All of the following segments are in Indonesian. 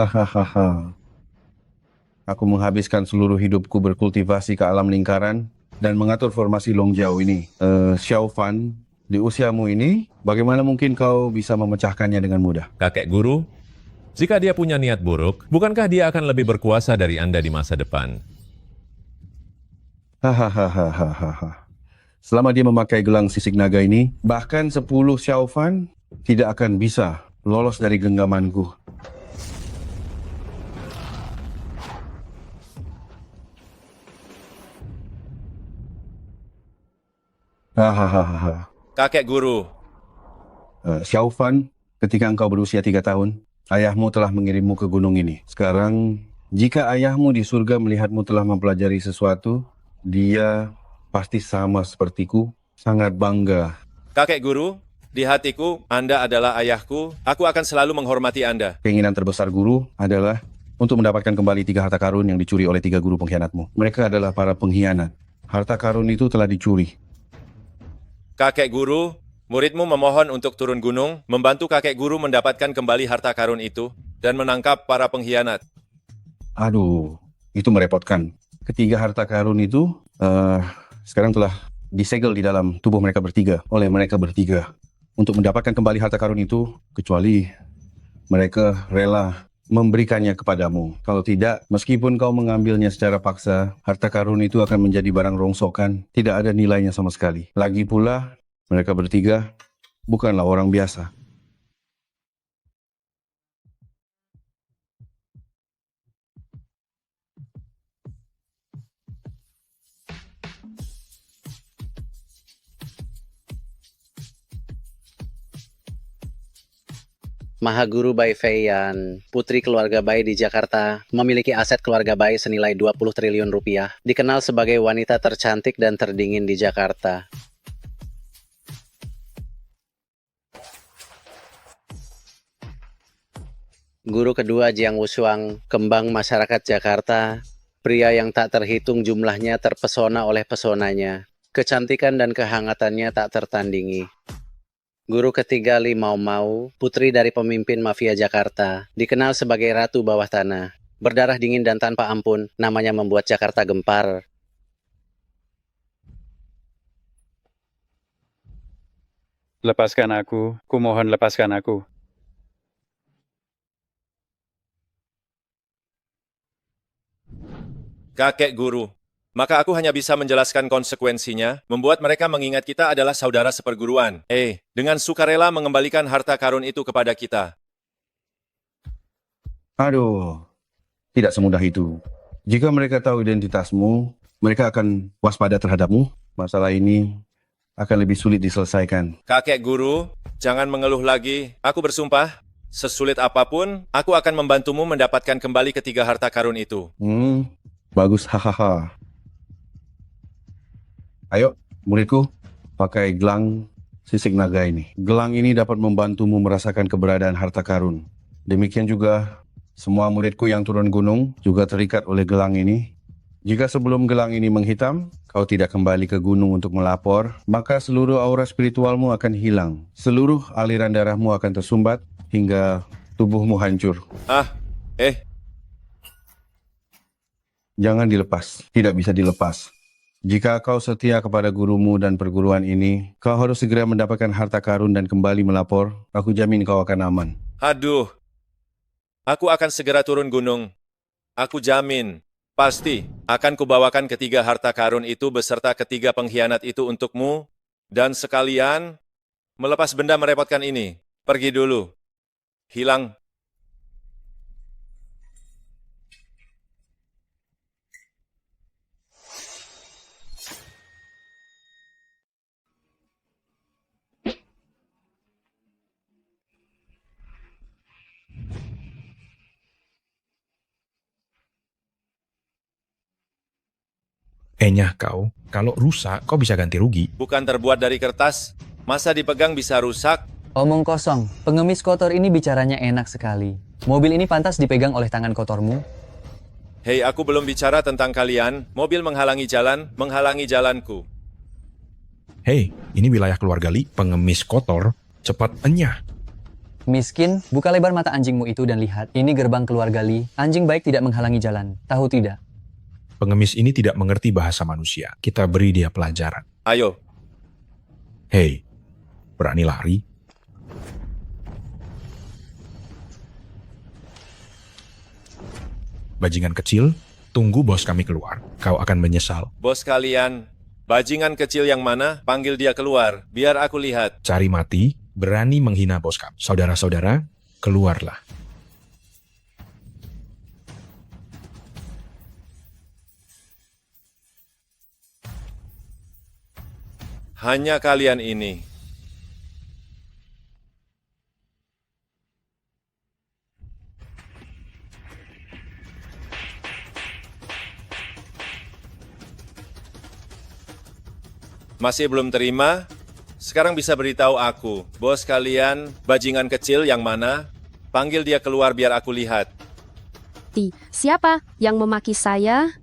Hahaha. Aku menghabiskan seluruh hidupku berkultivasi ke alam lingkaran dan mengatur formasi Longjiao ini. Xiao Fan, di usiamu ini, bagaimana mungkin kau bisa memecahkannya dengan mudah? Kakek guru, jika dia punya niat buruk, bukankah dia akan lebih berkuasa dari Anda di masa depan? Hahaha. Selama dia memakai gelang sisik naga ini, bahkan 10 Xiao Fan tidak akan bisa lolos dari genggamanku. Hahaha. Kakek guru, Xiao Fan, ketika engkau berusia 3 tahun, ayahmu telah mengirimmu ke gunung ini. Sekarang, jika ayahmu di surga melihatmu telah mempelajari sesuatu, dia pasti sama sepertiku, sangat bangga. kakek guru, di hatiku, Anda adalah ayahku. Aku akan selalu menghormati Anda. Keinginan terbesar guru adalah untuk mendapatkan kembali 3 harta karun yang dicuri oleh 3 guru pengkhianatmu. Mereka adalah para pengkhianat. Harta karun itu telah dicuri. Kakek guru, muridmu memohon untuk turun gunung, membantu kakek guru mendapatkan kembali harta karun itu, dan menangkap para pengkhianat. Aduh, itu merepotkan. Ketiga harta karun itu sekarang telah disegel di dalam tubuh mereka bertiga, oleh mereka bertiga. Untuk mendapatkan kembali harta karun itu, kecuali mereka rela memberikannya kepadamu. Kalau tidak, meskipun kau mengambilnya secara paksa, harta karun itu akan menjadi barang rongsokan, tidak ada nilainya sama sekali. Lagi pula, mereka bertiga bukanlah orang biasa. Mahaguru Bai Feiyan, putri keluarga Bai di Jakarta, memiliki aset keluarga Bai senilai 20 triliun rupiah, dikenal sebagai wanita tercantik dan terdingin di Jakarta. Guru kedua Jiang Wushuang, kembang masyarakat Jakarta, pria yang tak terhitung jumlahnya terpesona oleh pesonanya, kecantikan dan kehangatannya tak tertandingi. Guru ketiga Li Mau Mau, putri dari pemimpin mafia Jakarta, dikenal sebagai ratu bawah tanah. Berdarah dingin dan tanpa ampun, namanya membuat Jakarta gempar. Lepaskan aku, kumohon lepaskan aku. Kakek guru, maka aku hanya bisa menjelaskan konsekuensinya, membuat mereka mengingat kita adalah saudara seperguruan. Dengan sukarela mengembalikan harta karun itu kepada kita. Aduh, tidak semudah itu. Jika mereka tahu identitasmu, mereka akan waspada terhadapmu. Masalah ini akan lebih sulit diselesaikan. Kakek guru, jangan mengeluh lagi. Aku bersumpah, sesulit apapun, aku akan membantumu mendapatkan kembali ketiga harta karun itu. Bagus, hahaha. Ayo, muridku, pakai gelang sisik naga ini. Gelang ini dapat membantumu merasakan keberadaan harta karun. Demikian juga semua muridku yang turun gunung juga terikat oleh gelang ini. Jika sebelum gelang ini menghitam, kau tidak kembali ke gunung untuk melapor, maka seluruh aura spiritualmu akan hilang. Seluruh aliran darahmu akan tersumbat hingga tubuhmu hancur. Jangan dilepas, tidak bisa dilepas. Jika kau setia kepada gurumu dan perguruan ini, kau harus segera mendapatkan harta karun dan kembali melapor. Aku jamin kau akan aman. Aduh, aku akan segera turun gunung. Aku jamin, pasti akan kubawakan ketiga harta karun itu beserta ketiga pengkhianat itu untukmu, dan sekalian melepas benda merepotkan ini. Pergi dulu. Hilang. Nyah kau, kalau rusak kau bisa ganti rugi. Bukan terbuat dari kertas, masa dipegang bisa rusak? Omong kosong, pengemis kotor ini bicaranya enak sekali. Mobil ini pantas dipegang oleh tangan kotormu? Hei, aku belum bicara tentang kalian. Mobil menghalangi jalanku. Hei, ini wilayah keluarga Li, pengemis kotor. Cepat enyah. Miskin, buka lebar mata anjingmu itu dan lihat, ini gerbang keluarga Lee. Anjing baik tidak menghalangi jalan. Tahu tidak? Pengemis ini tidak mengerti bahasa manusia. Kita beri dia pelajaran. Ayo, Hei, berani lari? Bajingan kecil, tunggu bos kami keluar. Kau akan menyesal. bos kalian, bajingan kecil yang mana? Panggil dia keluar, biar aku lihat. Cari mati, berani menghina bos kami. Saudara-saudara, keluarlah. Hanya kalian ini. Masih belum terima? Sekarang bisa beritahu aku, bos kalian, bajingan kecil yang mana? Panggil dia keluar biar aku lihat. Siapa yang memaki saya?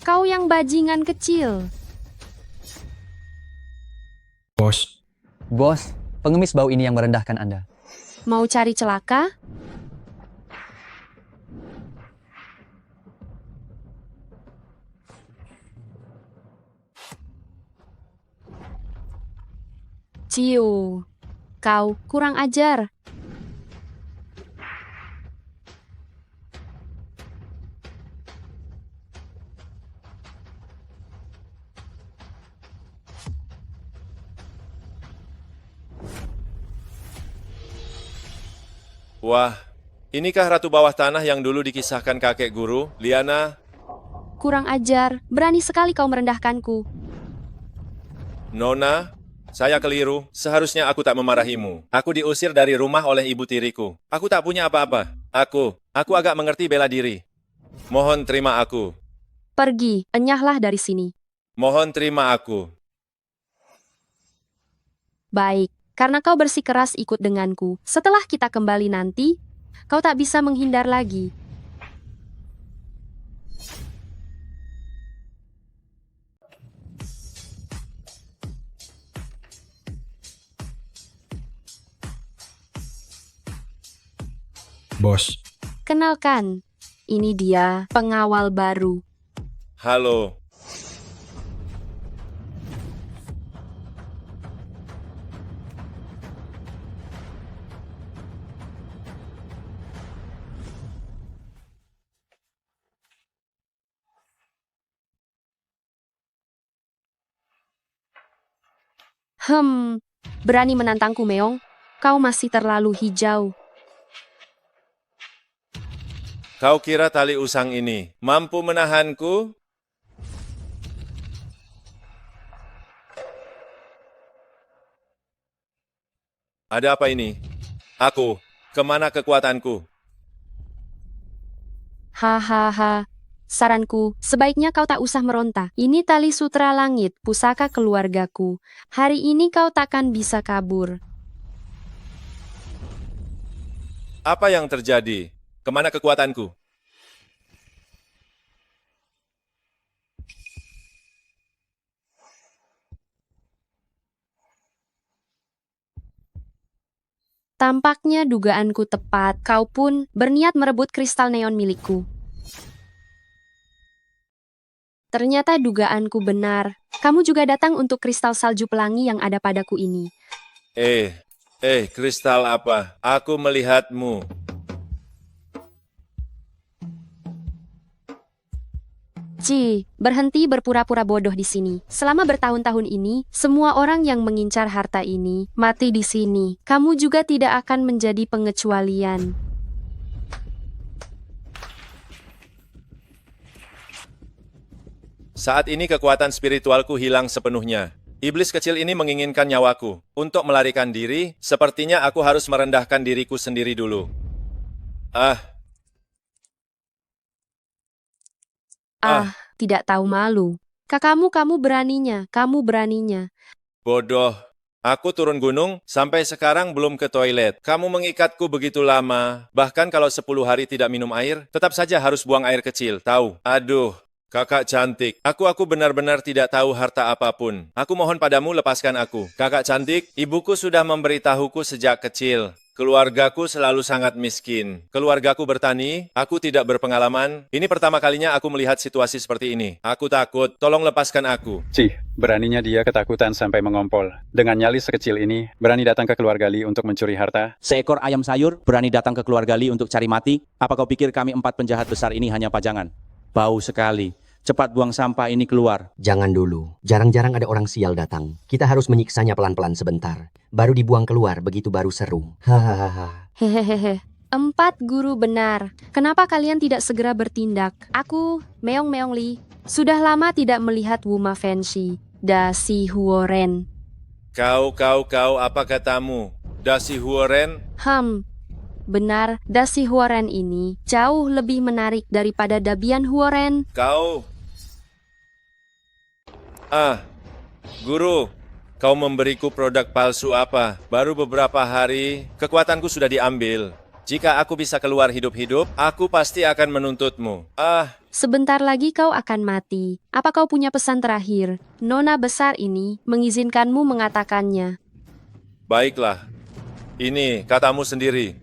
Kau yang bajingan kecil. Bos, Bos, pengemis bau ini yang merendahkan Anda. Mau cari celaka? Ciu, kau kurang ajar. Wah, inikah ratu bawah tanah yang dulu dikisahkan kakek guru, Liana? Kurang ajar, berani sekali kau merendahkanku. Nona, saya keliru. Seharusnya aku tak memarahimu. Aku diusir dari rumah oleh ibu tiriku. Aku tak punya apa-apa. Aku agak mengerti bela diri. Mohon terima aku. Pergi, enyahlah dari sini. Mohon terima aku. Baik, karena kau bersikeras ikut denganku. Setelah kita kembali nanti, kau tak bisa menghindar lagi. bos, Kenalkan, ini dia pengawal baru. Halo. Berani menantangku, Meong? Kau masih terlalu hijau. Kau kira tali usang ini mampu menahanku? Ada apa ini? Aku, kemana kekuatanku? Hahaha. Saranku, sebaiknya kau tak usah meronta. Ini tali sutra langit, pusaka keluargaku. Hari ini kau takkan bisa kabur. Apa yang terjadi? Kemana kekuatanku? Tampaknya dugaanku tepat. Kau pun berniat merebut kristal neon milikku. Ternyata dugaanku benar. Kamu juga datang untuk kristal salju pelangi yang ada padaku ini. Kristal apa? Aku melihatmu. Berhenti berpura-pura bodoh di sini. Selama bertahun-tahun ini, semua orang yang mengincar harta ini mati di sini. Kamu juga tidak akan menjadi pengecualian. Saat ini kekuatan spiritualku hilang sepenuhnya. Iblis kecil ini menginginkan nyawaku. Untuk melarikan diri, sepertinya aku harus merendahkan diriku sendiri dulu. Tidak tahu malu. Kamu beraninya. Bodoh. Aku turun gunung, sampai sekarang belum ke toilet. Kamu mengikatku begitu lama. Bahkan kalau 10 hari tidak minum air, tetap saja harus buang air kecil, tahu? Aduh, Kakak cantik, aku benar-benar tidak tahu harta apapun. Aku mohon padamu lepaskan aku. Kakak cantik, ibuku sudah memberitahuku sejak kecil. Keluargaku selalu sangat miskin. Keluargaku bertani, aku tidak berpengalaman. Ini pertama kalinya aku melihat situasi seperti ini. Aku takut, tolong lepaskan aku. Cih, beraninya dia ketakutan sampai mengompol. Dengan nyali sekecil ini, berani datang ke keluarga Li untuk mencuri harta? Seekor ayam sayur berani datang ke keluarga Li untuk cari mati? Apa kau pikir kami 4 penjahat besar ini hanya pajangan? Bau sekali. Cepat buang sampah ini keluar. Jangan dulu. Jarang-jarang ada orang sial datang. Kita harus menyiksanya pelan-pelan sebentar. Baru dibuang keluar, begitu baru seru. Hahaha. Hehehe. 4 guru benar. Kenapa kalian tidak segera bertindak? Aku, Meong Li, sudah lama tidak melihat Wuma Fancy, Dasi Huoren. Kau, apa katamu? Dasi Huoren? Benar, Dasi Huoren ini jauh lebih menarik daripada Dabian Huoren. Kau... Guru, kau memberiku produk palsu apa? Baru beberapa hari, kekuatanku sudah diambil. Jika aku bisa keluar hidup-hidup, aku pasti akan menuntutmu. Sebentar lagi kau akan mati. Apa kau punya pesan terakhir? Nona besar ini mengizinkanmu mengatakannya. Baiklah, ini katamu sendiri.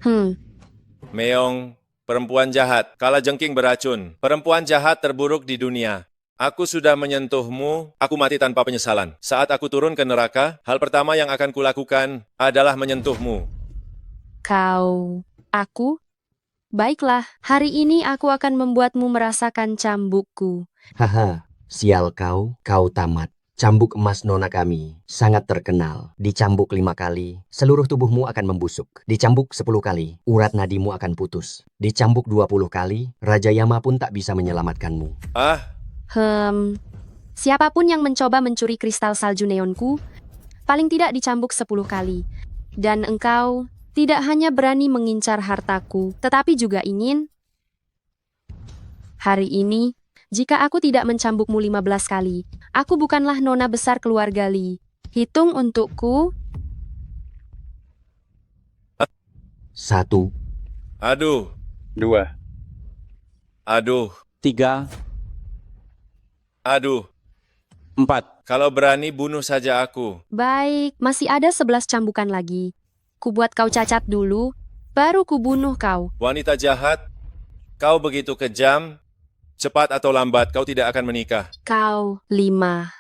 Meong, perempuan jahat, kalajengking beracun, perempuan jahat terburuk di dunia. Aku sudah menyentuhmu, aku mati tanpa penyesalan. Saat aku turun ke neraka, hal pertama yang akan kulakukan adalah menyentuhmu. Aku? Baiklah, hari ini aku akan membuatmu merasakan cambukku. Haha, sial kau tamat. Cambuk emas nona kami sangat terkenal. Dicambuk 5 kali, seluruh tubuhmu akan membusuk. Dicambuk 10 kali, urat nadimu akan putus. Dicambuk 20 kali, Raja Yama pun tak bisa menyelamatkanmu. Siapapun yang mencoba mencuri kristal salju neonku, paling tidak dicambuk 10 kali. Dan engkau tidak hanya berani mengincar hartaku, tetapi juga ingin... Hari ini, jika aku tidak mencambukmu 15 kali, aku bukanlah nona besar keluarga Li. Hitung untukku. 1. Aduh. 2. Aduh. 3. Aduh. 4. Kalau berani bunuh saja aku. Baik, masih ada 11 cambukan lagi. Kubuat kau cacat dulu, baru kubunuh kau. Wanita jahat, kau begitu kejam. Cepat atau lambat, kau tidak akan menikah. Kau 5.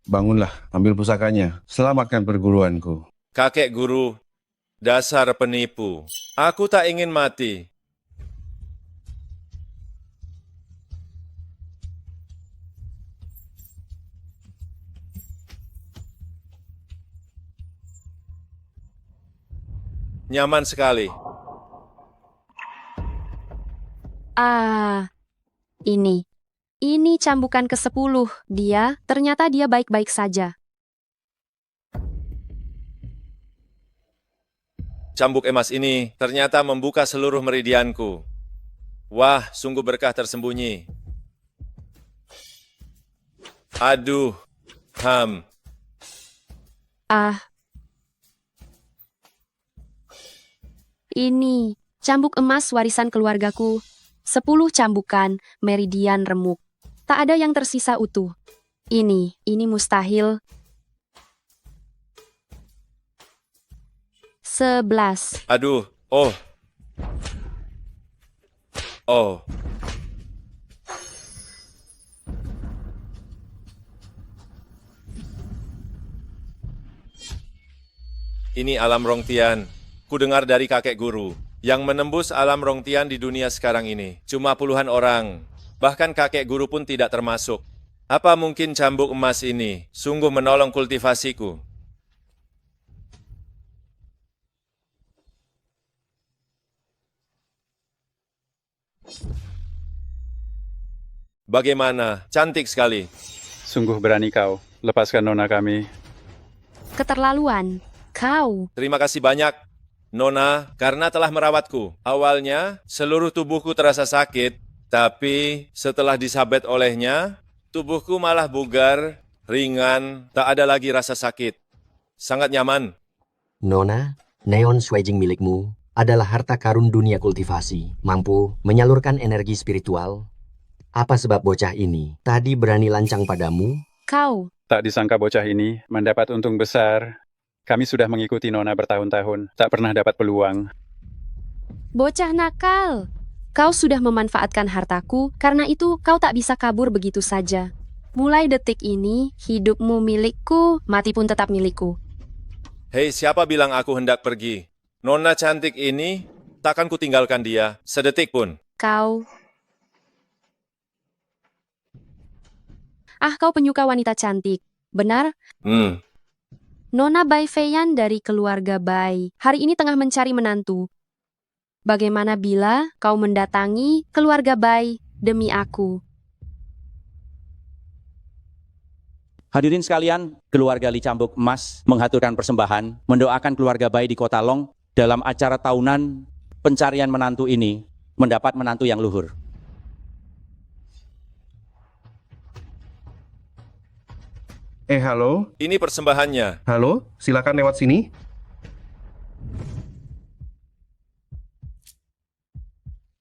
Bangunlah, ambil pusakanya. Selamatkan perguruanku. Kakek guru, dasar penipu. Aku tak ingin mati. Nyaman sekali. Ini cambukan ke-10. Ternyata dia baik-baik saja. Cambuk emas ini ternyata membuka seluruh meridianku. Wah, sungguh berkah tersembunyi. Aduh, Ini cambuk emas warisan keluargaku. 10 cambukan, meridian remuk. Tak ada yang tersisa utuh. Ini mustahil. 11. Aduh, oh. Ini alam Rongtian. Ku dengar dari kakek guru. Yang menembus alam Rongtian di dunia sekarang ini cuma puluhan orang. Bahkan kakek guru pun tidak termasuk. Apa mungkin cambuk emas ini sungguh menolong kultivasiku? Bagaimana? Cantik sekali. Sungguh berani kau. Lepaskan nona kami. Keterlaluan. Kau. Terima kasih banyak. Nona, karena telah merawatku. Awalnya, seluruh tubuhku terasa sakit, tapi setelah disabet olehnya, tubuhku malah bugar, ringan, tak ada lagi rasa sakit. Sangat nyaman. Nona, neon swaging milikmu adalah harta karun dunia kultivasi, mampu menyalurkan energi spiritual. Apa sebab bocah ini tadi berani lancang padamu? Kau, Tak disangka bocah ini mendapat untung besar. Kami sudah mengikuti Nona bertahun-tahun, tak pernah dapat peluang. bocah nakal. Kau sudah memanfaatkan hartaku, karena itu kau tak bisa kabur begitu saja. Mulai detik ini, hidupmu milikku, mati pun tetap milikku. Hei, siapa bilang aku hendak pergi? Nona cantik ini, takkan kutinggalkan dia, sedetik pun. Kau... kau penyuka wanita cantik. Benar? Nona Bai Feiyan dari keluarga Bai, hari ini tengah mencari menantu. Bagaimana bila kau mendatangi keluarga Bai demi aku? Hadirin sekalian, keluarga Li Cambuk Emas menghaturkan persembahan, mendoakan keluarga Bai di Kota Long dalam acara tahunan pencarian menantu ini mendapat menantu yang luhur. Halo? Ini persembahannya. Halo? Silakan lewat sini.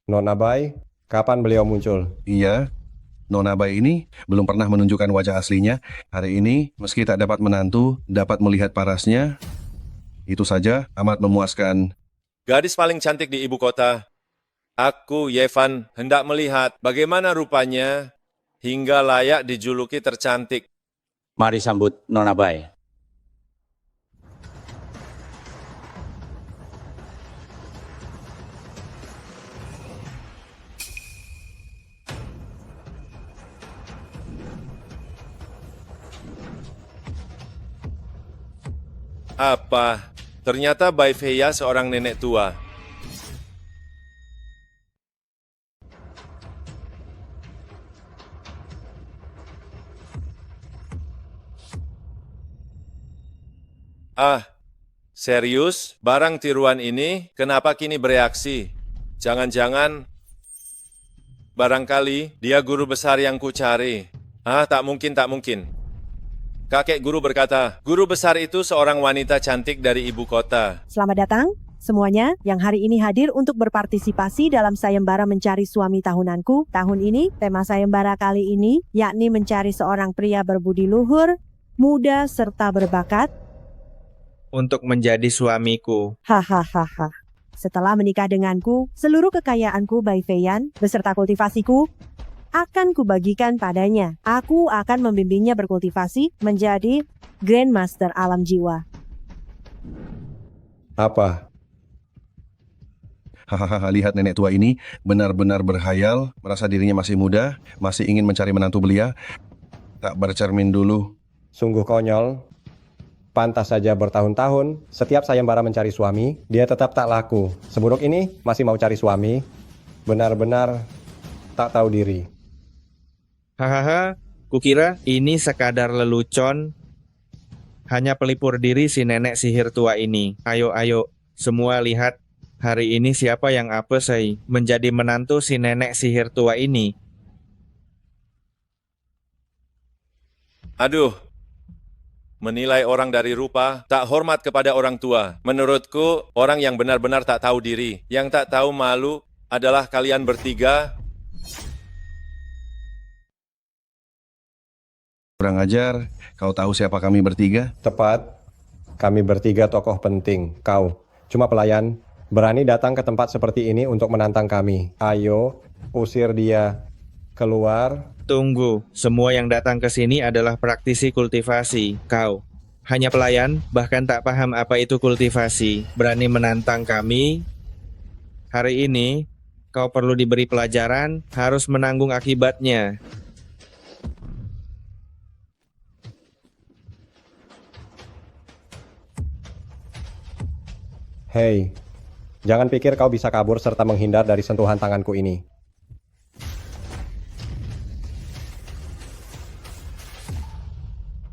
Nona Bai, kapan beliau muncul? Iya, Nona Bai ini belum pernah menunjukkan wajah aslinya. Hari ini, meski tak dapat menantu, dapat melihat parasnya. Itu saja amat memuaskan. Gadis paling cantik di ibu kota. Aku, Yevan, hendak melihat bagaimana rupanya hingga layak dijuluki tercantik. Mari sambut Nona Bai. Apa? Ternyata Bai Feiya seorang nenek tua. Serius? Barang tiruan ini kenapa kini bereaksi? Jangan-jangan barangkali dia guru besar yang kucari. Tak mungkin, tak mungkin. Kakek guru berkata, guru besar itu seorang wanita cantik dari ibu kota. Selamat datang semuanya yang hari ini hadir untuk berpartisipasi dalam sayembara mencari suami tahunanku. Tahun ini, tema sayembara kali ini yakni mencari seorang pria berbudi luhur, muda serta berbakat. Untuk menjadi suamiku. Hahaha. Setelah menikah denganku, seluruh kekayaanku Bai Feiyan beserta kultivasiku akan kubagikan padanya. Aku akan membimbingnya berkultivasi menjadi Grandmaster alam jiwa. Apa? Hahaha, lihat nenek tua ini benar-benar berhayal, merasa dirinya masih muda, masih ingin mencari menantu belia. Tak bercermin dulu. Sungguh konyol. Pantas saja bertahun-tahun, setiap sayembara mencari suami, dia tetap tak laku. Seburuk ini masih mau cari suami, benar-benar tak tahu diri. Hahaha, kukira ini sekadar lelucon. Hanya pelipur diri si nenek sihir tua ini. Ayo, semua lihat. Hari ini siapa yang apesai menjadi menantu si nenek sihir tua ini? Aduh, menilai orang dari rupa, tak hormat kepada orang tua. Menurutku, orang yang benar-benar tak tahu diri, yang tak tahu malu adalah kalian bertiga. Kurang ajar, kau tahu siapa kami bertiga? Tepat, kami bertiga tokoh penting. Kau, cuma pelayan, berani datang ke tempat seperti ini untuk menantang kami. Ayo, usir dia keluar. Tunggu, semua yang datang ke sini adalah praktisi kultivasi. Kau, hanya pelayan, bahkan tak paham apa itu kultivasi. Berani menantang kami? Hari ini, kau perlu diberi pelajaran, harus menanggung akibatnya. Hei, jangan pikir kau bisa kabur serta menghindar dari sentuhan tanganku ini.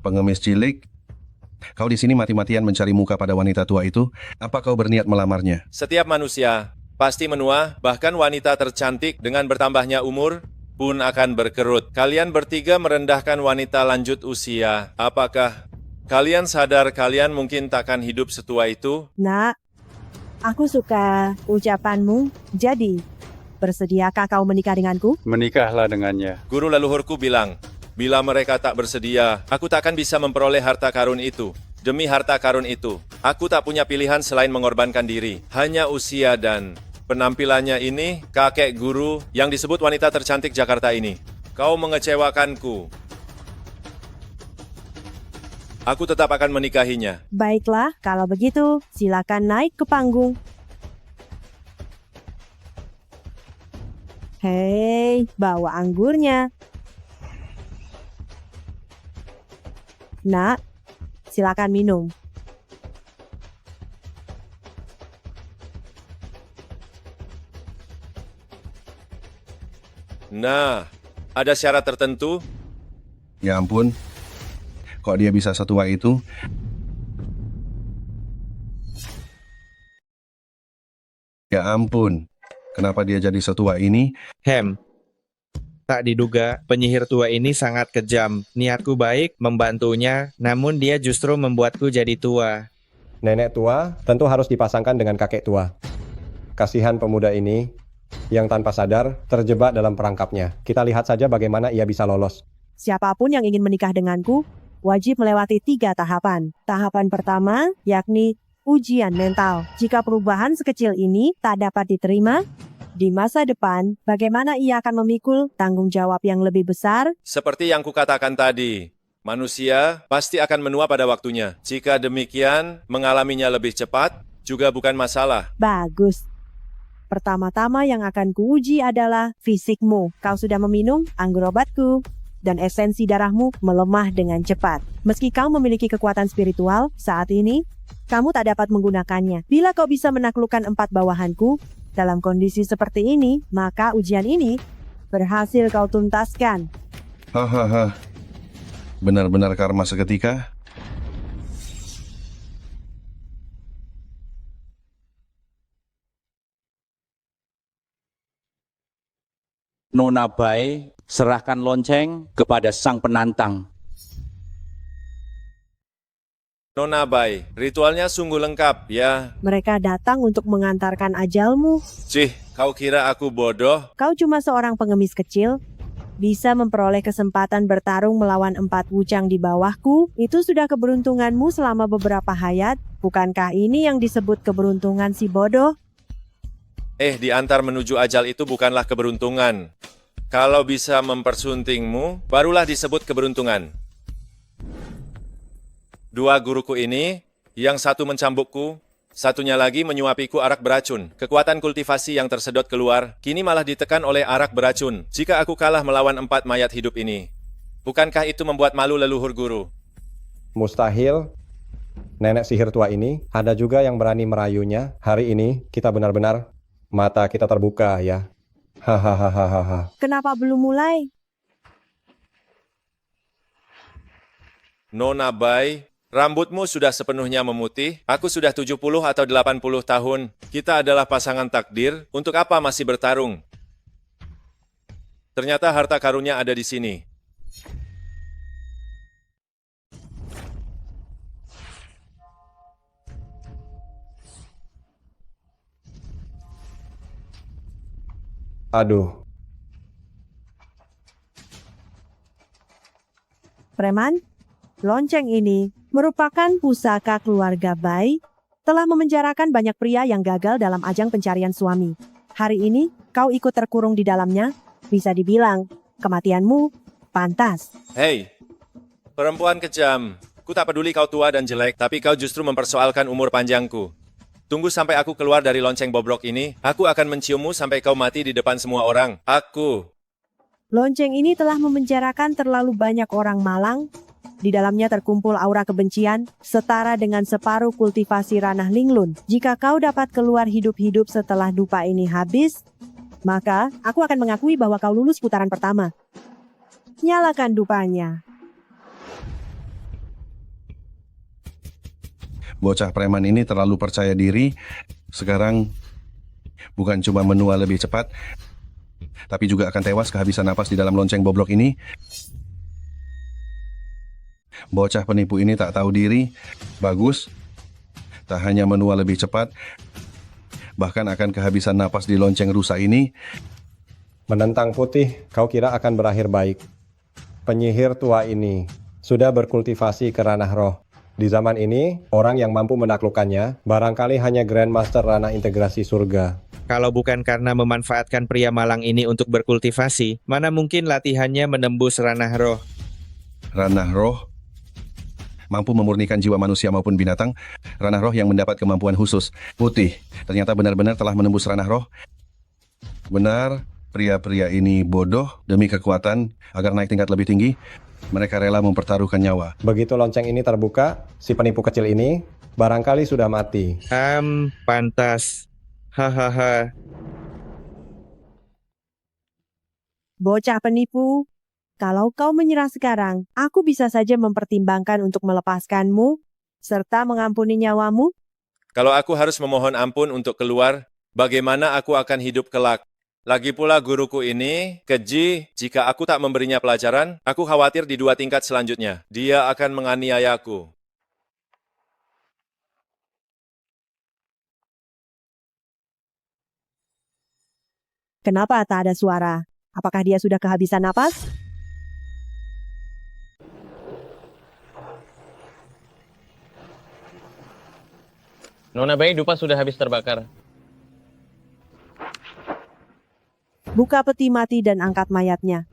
Pengemis cilik, Kau di sini mati-matian mencari muka pada wanita tua itu. Apa kau berniat melamarnya? Setiap manusia pasti menua, bahkan wanita tercantik dengan bertambahnya umur pun akan berkerut. Kalian bertiga merendahkan wanita lanjut usia. Apakah kalian sadar kalian mungkin takkan hidup setua itu? Nak, aku suka ucapanmu. Jadi, bersediakah kau menikah denganku? Menikahlah dengannya. Guru leluhurku bilang, bila mereka tak bersedia, aku takkan bisa memperoleh harta karun itu. Demi harta karun itu, aku tak punya pilihan selain mengorbankan diri. Hanya usia dan penampilannya ini, kakek guru yang disebut wanita tercantik Jakarta ini. Kau mengecewakanku. Aku tetap akan menikahinya. Baiklah, kalau begitu, silakan naik ke panggung. Hei, bawa anggurnya. Nak, silakan minum. Nah, ada syarat tertentu? Ya ampun, kok dia bisa setua itu? Ya ampun, kenapa dia jadi setua ini? Tak diduga, penyihir tua ini sangat kejam. Niatku baik membantunya, namun dia justru membuatku jadi tua. Nenek tua tentu harus dipasangkan dengan kakek tua. Kasihan pemuda ini yang tanpa sadar terjebak dalam perangkapnya. Kita lihat saja bagaimana ia bisa lolos. Siapapun yang ingin menikah denganku, wajib melewati 3 tahapan. Tahapan pertama, yakni ujian mental. Jika perubahan sekecil ini tak dapat diterima, di masa depan, bagaimana ia akan memikul tanggung jawab yang lebih besar? Seperti yang kukatakan tadi, manusia pasti akan menua pada waktunya. Jika demikian, mengalaminya lebih cepat juga bukan masalah. Bagus. Pertama-tama yang akan kuuji adalah fisikmu. Kau sudah meminum anggur obatku, dan esensi darahmu melemah dengan cepat. Meski kau memiliki kekuatan spiritual, saat ini, kamu tak dapat menggunakannya. Bila kau bisa menaklukkan 4 bawahanku, dalam kondisi seperti ini, maka ujian ini berhasil kau tuntaskan. Hahaha, benar-benar karma seketika. Nona Bai, serahkan lonceng kepada sang penantang. Nona Bai, ritualnya sungguh lengkap, ya. Mereka datang untuk mengantarkan ajalmu. Cih, kau kira aku bodoh? Kau cuma seorang pengemis kecil, bisa memperoleh kesempatan bertarung melawan 4 wujang di bawahku. Itu sudah keberuntunganmu selama beberapa hayat. Bukankah ini yang disebut keberuntungan si bodoh? Diantar menuju ajal itu bukanlah keberuntungan. Kalau bisa mempersuntingmu, barulah disebut keberuntungan. 2 guruku ini, yang satu mencambukku, satunya lagi menyuapiku arak beracun. Kekuatan kultivasi yang tersedot keluar, kini malah ditekan oleh arak beracun. Jika aku kalah melawan 4 mayat hidup ini, bukankah itu membuat malu leluhur guru? Mustahil. Nenek sihir tua ini, ada juga yang berani merayunya. Hari ini kita benar-benar mata kita terbuka ya. Hahaha. Kenapa belum mulai? Nona Bai, rambutmu sudah sepenuhnya memutih. Aku sudah 70 atau 80 tahun. Kita adalah pasangan takdir. Untuk apa masih bertarung? Ternyata harta karunnya ada di sini. Aduh. Preman, lonceng ini merupakan pusaka keluarga Bai, telah memenjarakan banyak pria yang gagal dalam ajang pencarian suami. Hari ini, kau ikut terkurung di dalamnya, bisa dibilang, kematianmu pantas. Hei, perempuan kejam. Ku tak peduli kau tua dan jelek, tapi kau justru mempersoalkan umur panjangku. Tunggu sampai aku keluar dari lonceng bobrok ini, aku akan menciummu sampai kau mati di depan semua orang. Aku. Lonceng ini telah memenjarakan terlalu banyak orang malang. Di dalamnya terkumpul aura kebencian, setara dengan separuh kultivasi ranah linglun. Jika kau dapat keluar hidup-hidup setelah dupa ini habis, maka aku akan mengakui bahwa kau lulus putaran pertama. Nyalakan dupanya. Bocah preman ini terlalu percaya diri. Sekarang bukan cuma menua lebih cepat, tapi juga akan tewas kehabisan napas di dalam lonceng boblok ini. Bocah penipu ini tak tahu diri. Bagus. Tak hanya menua lebih cepat, bahkan akan kehabisan napas di lonceng rusa ini. Menentang putih, kau kira akan berakhir baik. Penyihir tua ini sudah berkultivasi ke ranah roh. Di zaman ini, orang yang mampu menaklukkannya barangkali hanya Grandmaster ranah integrasi surga. Kalau bukan karena memanfaatkan pria malang ini untuk berkultivasi, mana mungkin latihannya menembus ranah roh. Ranah roh mampu memurnikan jiwa manusia maupun binatang. Ranah roh yang mendapat kemampuan khusus. Putih ternyata benar-benar telah menembus ranah roh. Benar, pria-pria ini bodoh demi kekuatan. Agar naik tingkat lebih tinggi, mereka rela mempertaruhkan nyawa. Begitu lonceng ini terbuka, si penipu kecil ini barangkali sudah mati. Pantas. Hahaha. Bocah penipu, kalau kau menyerah sekarang, aku bisa saja mempertimbangkan untuk melepaskanmu serta mengampuni nyawamu. Kalau aku harus memohon ampun untuk keluar, bagaimana aku akan hidup kelak? Lagi pula guruku ini keji. Jika aku tak memberinya pelajaran, aku khawatir di 2 tingkat selanjutnya dia akan menganiayaku. Kenapa tak ada suara? Apakah dia sudah kehabisan napas? Nona Bayi dupa sudah habis terbakar. Buka peti mati dan angkat mayatnya.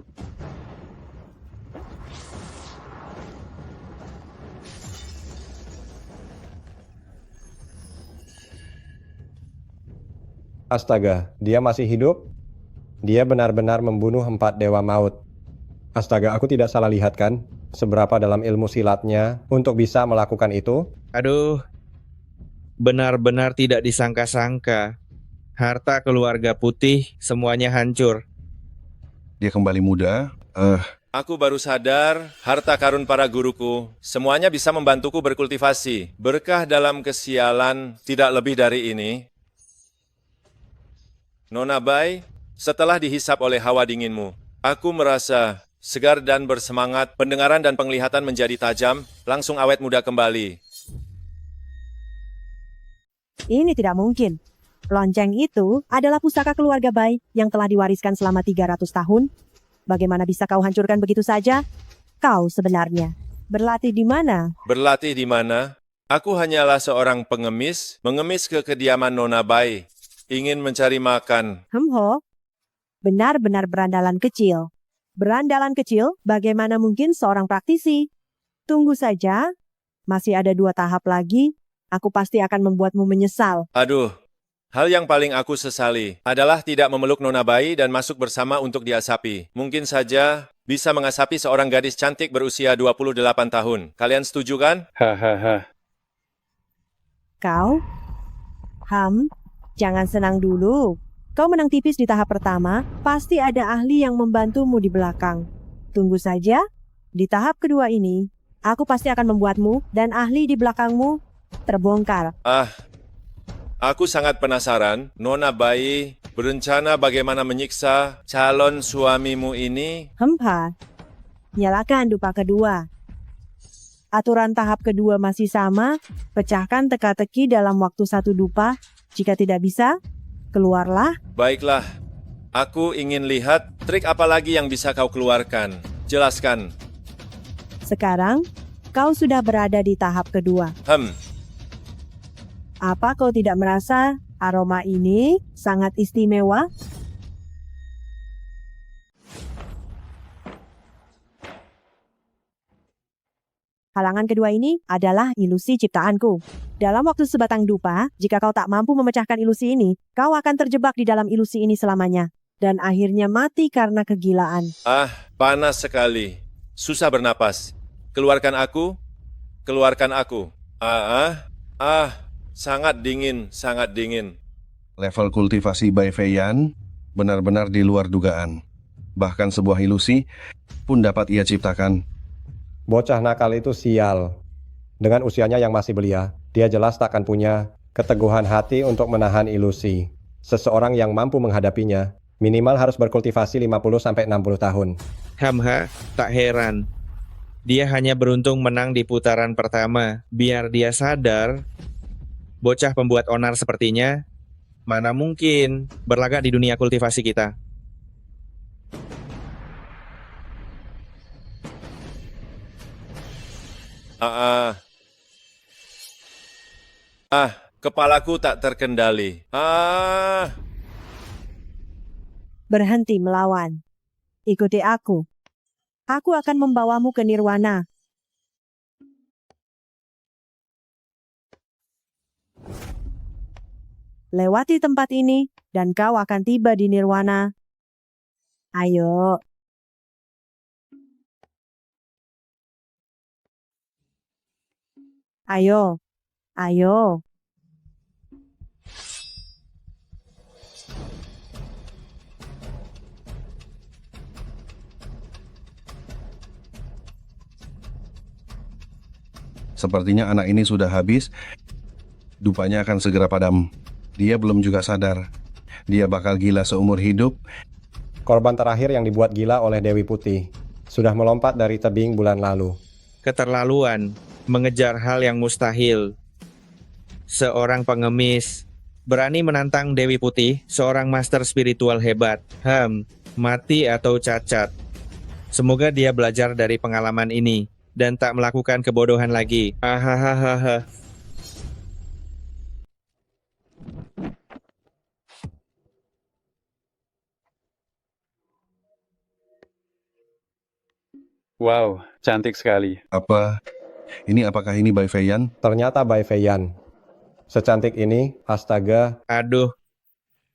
Astaga, dia masih hidup? Dia benar-benar membunuh 4 dewa maut. Astaga, aku tidak salah lihat kan? Seberapa dalam ilmu silatnya untuk bisa melakukan itu? Aduh, benar-benar tidak disangka-sangka. Harta keluarga putih semuanya hancur. Dia kembali muda. Aku baru sadar, harta karun para guruku, semuanya bisa membantuku berkultivasi. Berkah dalam kesialan tidak lebih dari ini. Nona Bai, setelah dihisap oleh hawa dinginmu, aku merasa segar dan bersemangat, pendengaran dan penglihatan menjadi tajam, langsung awet muda kembali. Ini tidak mungkin. Lonceng itu adalah pusaka keluarga Bai yang telah diwariskan selama 300 tahun. Bagaimana bisa kau hancurkan begitu saja? Kau sebenarnya berlatih di mana? Berlatih di mana? Aku hanyalah seorang pengemis, mengemis ke kediaman Nona Bai, ingin mencari makan. Ho, benar-benar berandalan kecil. Berandalan kecil, bagaimana mungkin seorang praktisi? Tunggu saja, masih ada 2 tahap lagi. Aku pasti akan membuatmu menyesal. Aduh, hal yang paling aku sesali adalah tidak memeluk Nona Bai dan masuk bersama untuk diasapi. Mungkin saja bisa mengasapi seorang gadis cantik berusia 28 tahun. Kalian setuju kan? Hahaha. Kau? Jangan senang dulu. Kau menang tipis di tahap pertama, pasti ada ahli yang membantumu di belakang. Tunggu saja, di tahap kedua ini, aku pasti akan membuatmu dan ahli di belakangmu terbongkar. Aku sangat penasaran, Nona Bai berencana bagaimana menyiksa calon suamimu ini? Nyalakan dupa kedua. Aturan tahap kedua masih sama, pecahkan teka-teki dalam waktu 1 dupa. Jika tidak bisa, keluarlah. Baiklah, aku ingin lihat trik apa lagi yang bisa kau keluarkan. Jelaskan. Sekarang, kau sudah berada di tahap kedua. Apa kau tidak merasa aroma ini sangat istimewa? Halangan kedua ini adalah ilusi ciptaanku. Dalam waktu sebatang dupa, jika kau tak mampu memecahkan ilusi ini, kau akan terjebak di dalam ilusi ini selamanya. Dan akhirnya mati karena kegilaan. Panas sekali. Susah bernapas. Keluarkan aku. Keluarkan aku. Sangat dingin, sangat dingin. Level kultivasi Bai Feiyan benar-benar di luar dugaan. Bahkan sebuah ilusi pun dapat ia ciptakan. Bocah nakal itu sial. Dengan usianya yang masih belia, dia jelas takkan punya keteguhan hati untuk menahan ilusi. Seseorang yang mampu menghadapinya, minimal harus berkultivasi 50-60 tahun. Hamha, tak heran. Dia hanya beruntung menang di putaran pertama. Biar dia sadar, bocah pembuat onar sepertinya, mana mungkin berlagak di dunia kultivasi kita. Kepalaku tak terkendali. Berhenti melawan. Ikuti aku. Aku akan membawamu ke nirwana. Lewati tempat ini, dan kau akan tiba di nirwana. Ayo. Ayo. Ayo. Sepertinya anak ini sudah habis. Dupanya akan segera padam. Dia belum juga sadar. Dia bakal gila seumur hidup. Korban terakhir yang dibuat gila oleh Dewi Putih sudah melompat dari tebing bulan lalu. Keterlaluan, mengejar hal yang mustahil. Seorang pengemis berani menantang Dewi Putih, seorang master spiritual hebat. Mati atau cacat. Semoga dia belajar dari pengalaman ini dan tak melakukan kebodohan lagi. Ahahaha. Wow, cantik sekali. Apakah ini Bai Feiyan? Ternyata Bai Feiyan. Secantik ini, astaga. Aduh,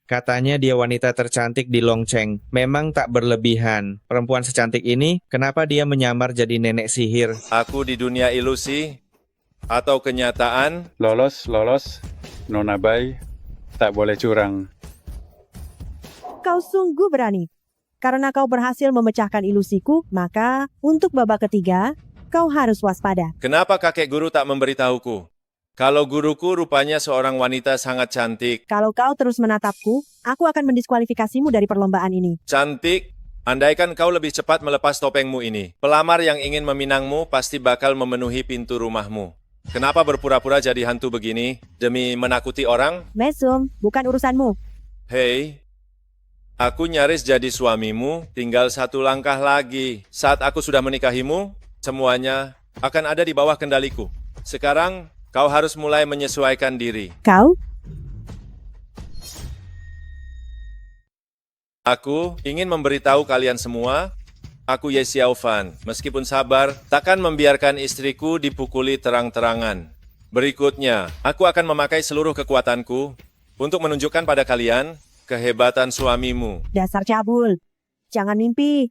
katanya dia wanita tercantik di Longcheng. Memang tak berlebihan. Perempuan secantik ini, kenapa dia menyamar jadi nenek sihir? Aku di dunia ilusi atau kenyataan? Lolos. Nona Bai, tak boleh curang. Kau sungguh berani. Karena kau berhasil memecahkan ilusiku, maka untuk babak ketiga, kau harus waspada. Kenapa kakek guru tak memberitahuku? Kalau guruku rupanya seorang wanita sangat cantik. Kalau kau terus menatapku, aku akan mendiskualifikasimu dari perlombaan ini. Cantik? Andaikan kau lebih cepat melepas topengmu ini, pelamar yang ingin meminangmu pasti bakal memenuhi pintu rumahmu. Kenapa berpura-pura jadi hantu begini? Demi menakuti orang? Mesum, bukan urusanmu. Hei, aku nyaris jadi suamimu, tinggal satu langkah lagi. Saat aku sudah menikahimu, semuanya akan ada di bawah kendaliku. Sekarang, kau harus mulai menyesuaikan diri. Kau? Aku ingin memberitahu kalian semua, aku Ye Xiaofan. Meskipun sabar, takkan membiarkan istriku dipukuli terang-terangan. Berikutnya, aku akan memakai seluruh kekuatanku untuk menunjukkan pada kalian kehebatan suamimu. Dasar cabul. Jangan mimpi.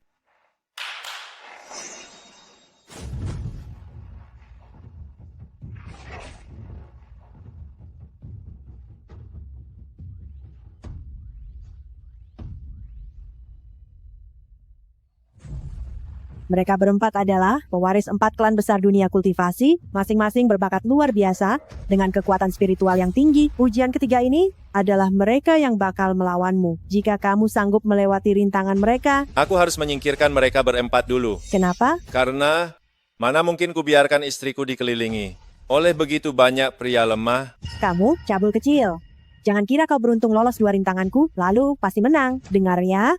Mereka berempat adalah pewaris 4 klan besar dunia kultivasi, masing-masing berbakat luar biasa, dengan kekuatan spiritual yang tinggi. Ujian ketiga ini adalah mereka yang bakal melawanmu. Jika kamu sanggup melewati rintangan mereka... Aku harus menyingkirkan mereka berempat dulu. Kenapa? Karena, mana mungkin kubiarkan istriku dikelilingi oleh begitu banyak pria lemah. Kamu, cabul kecil. Jangan kira kau beruntung lolos 2 rintanganku, lalu pasti menang. Dengar ya.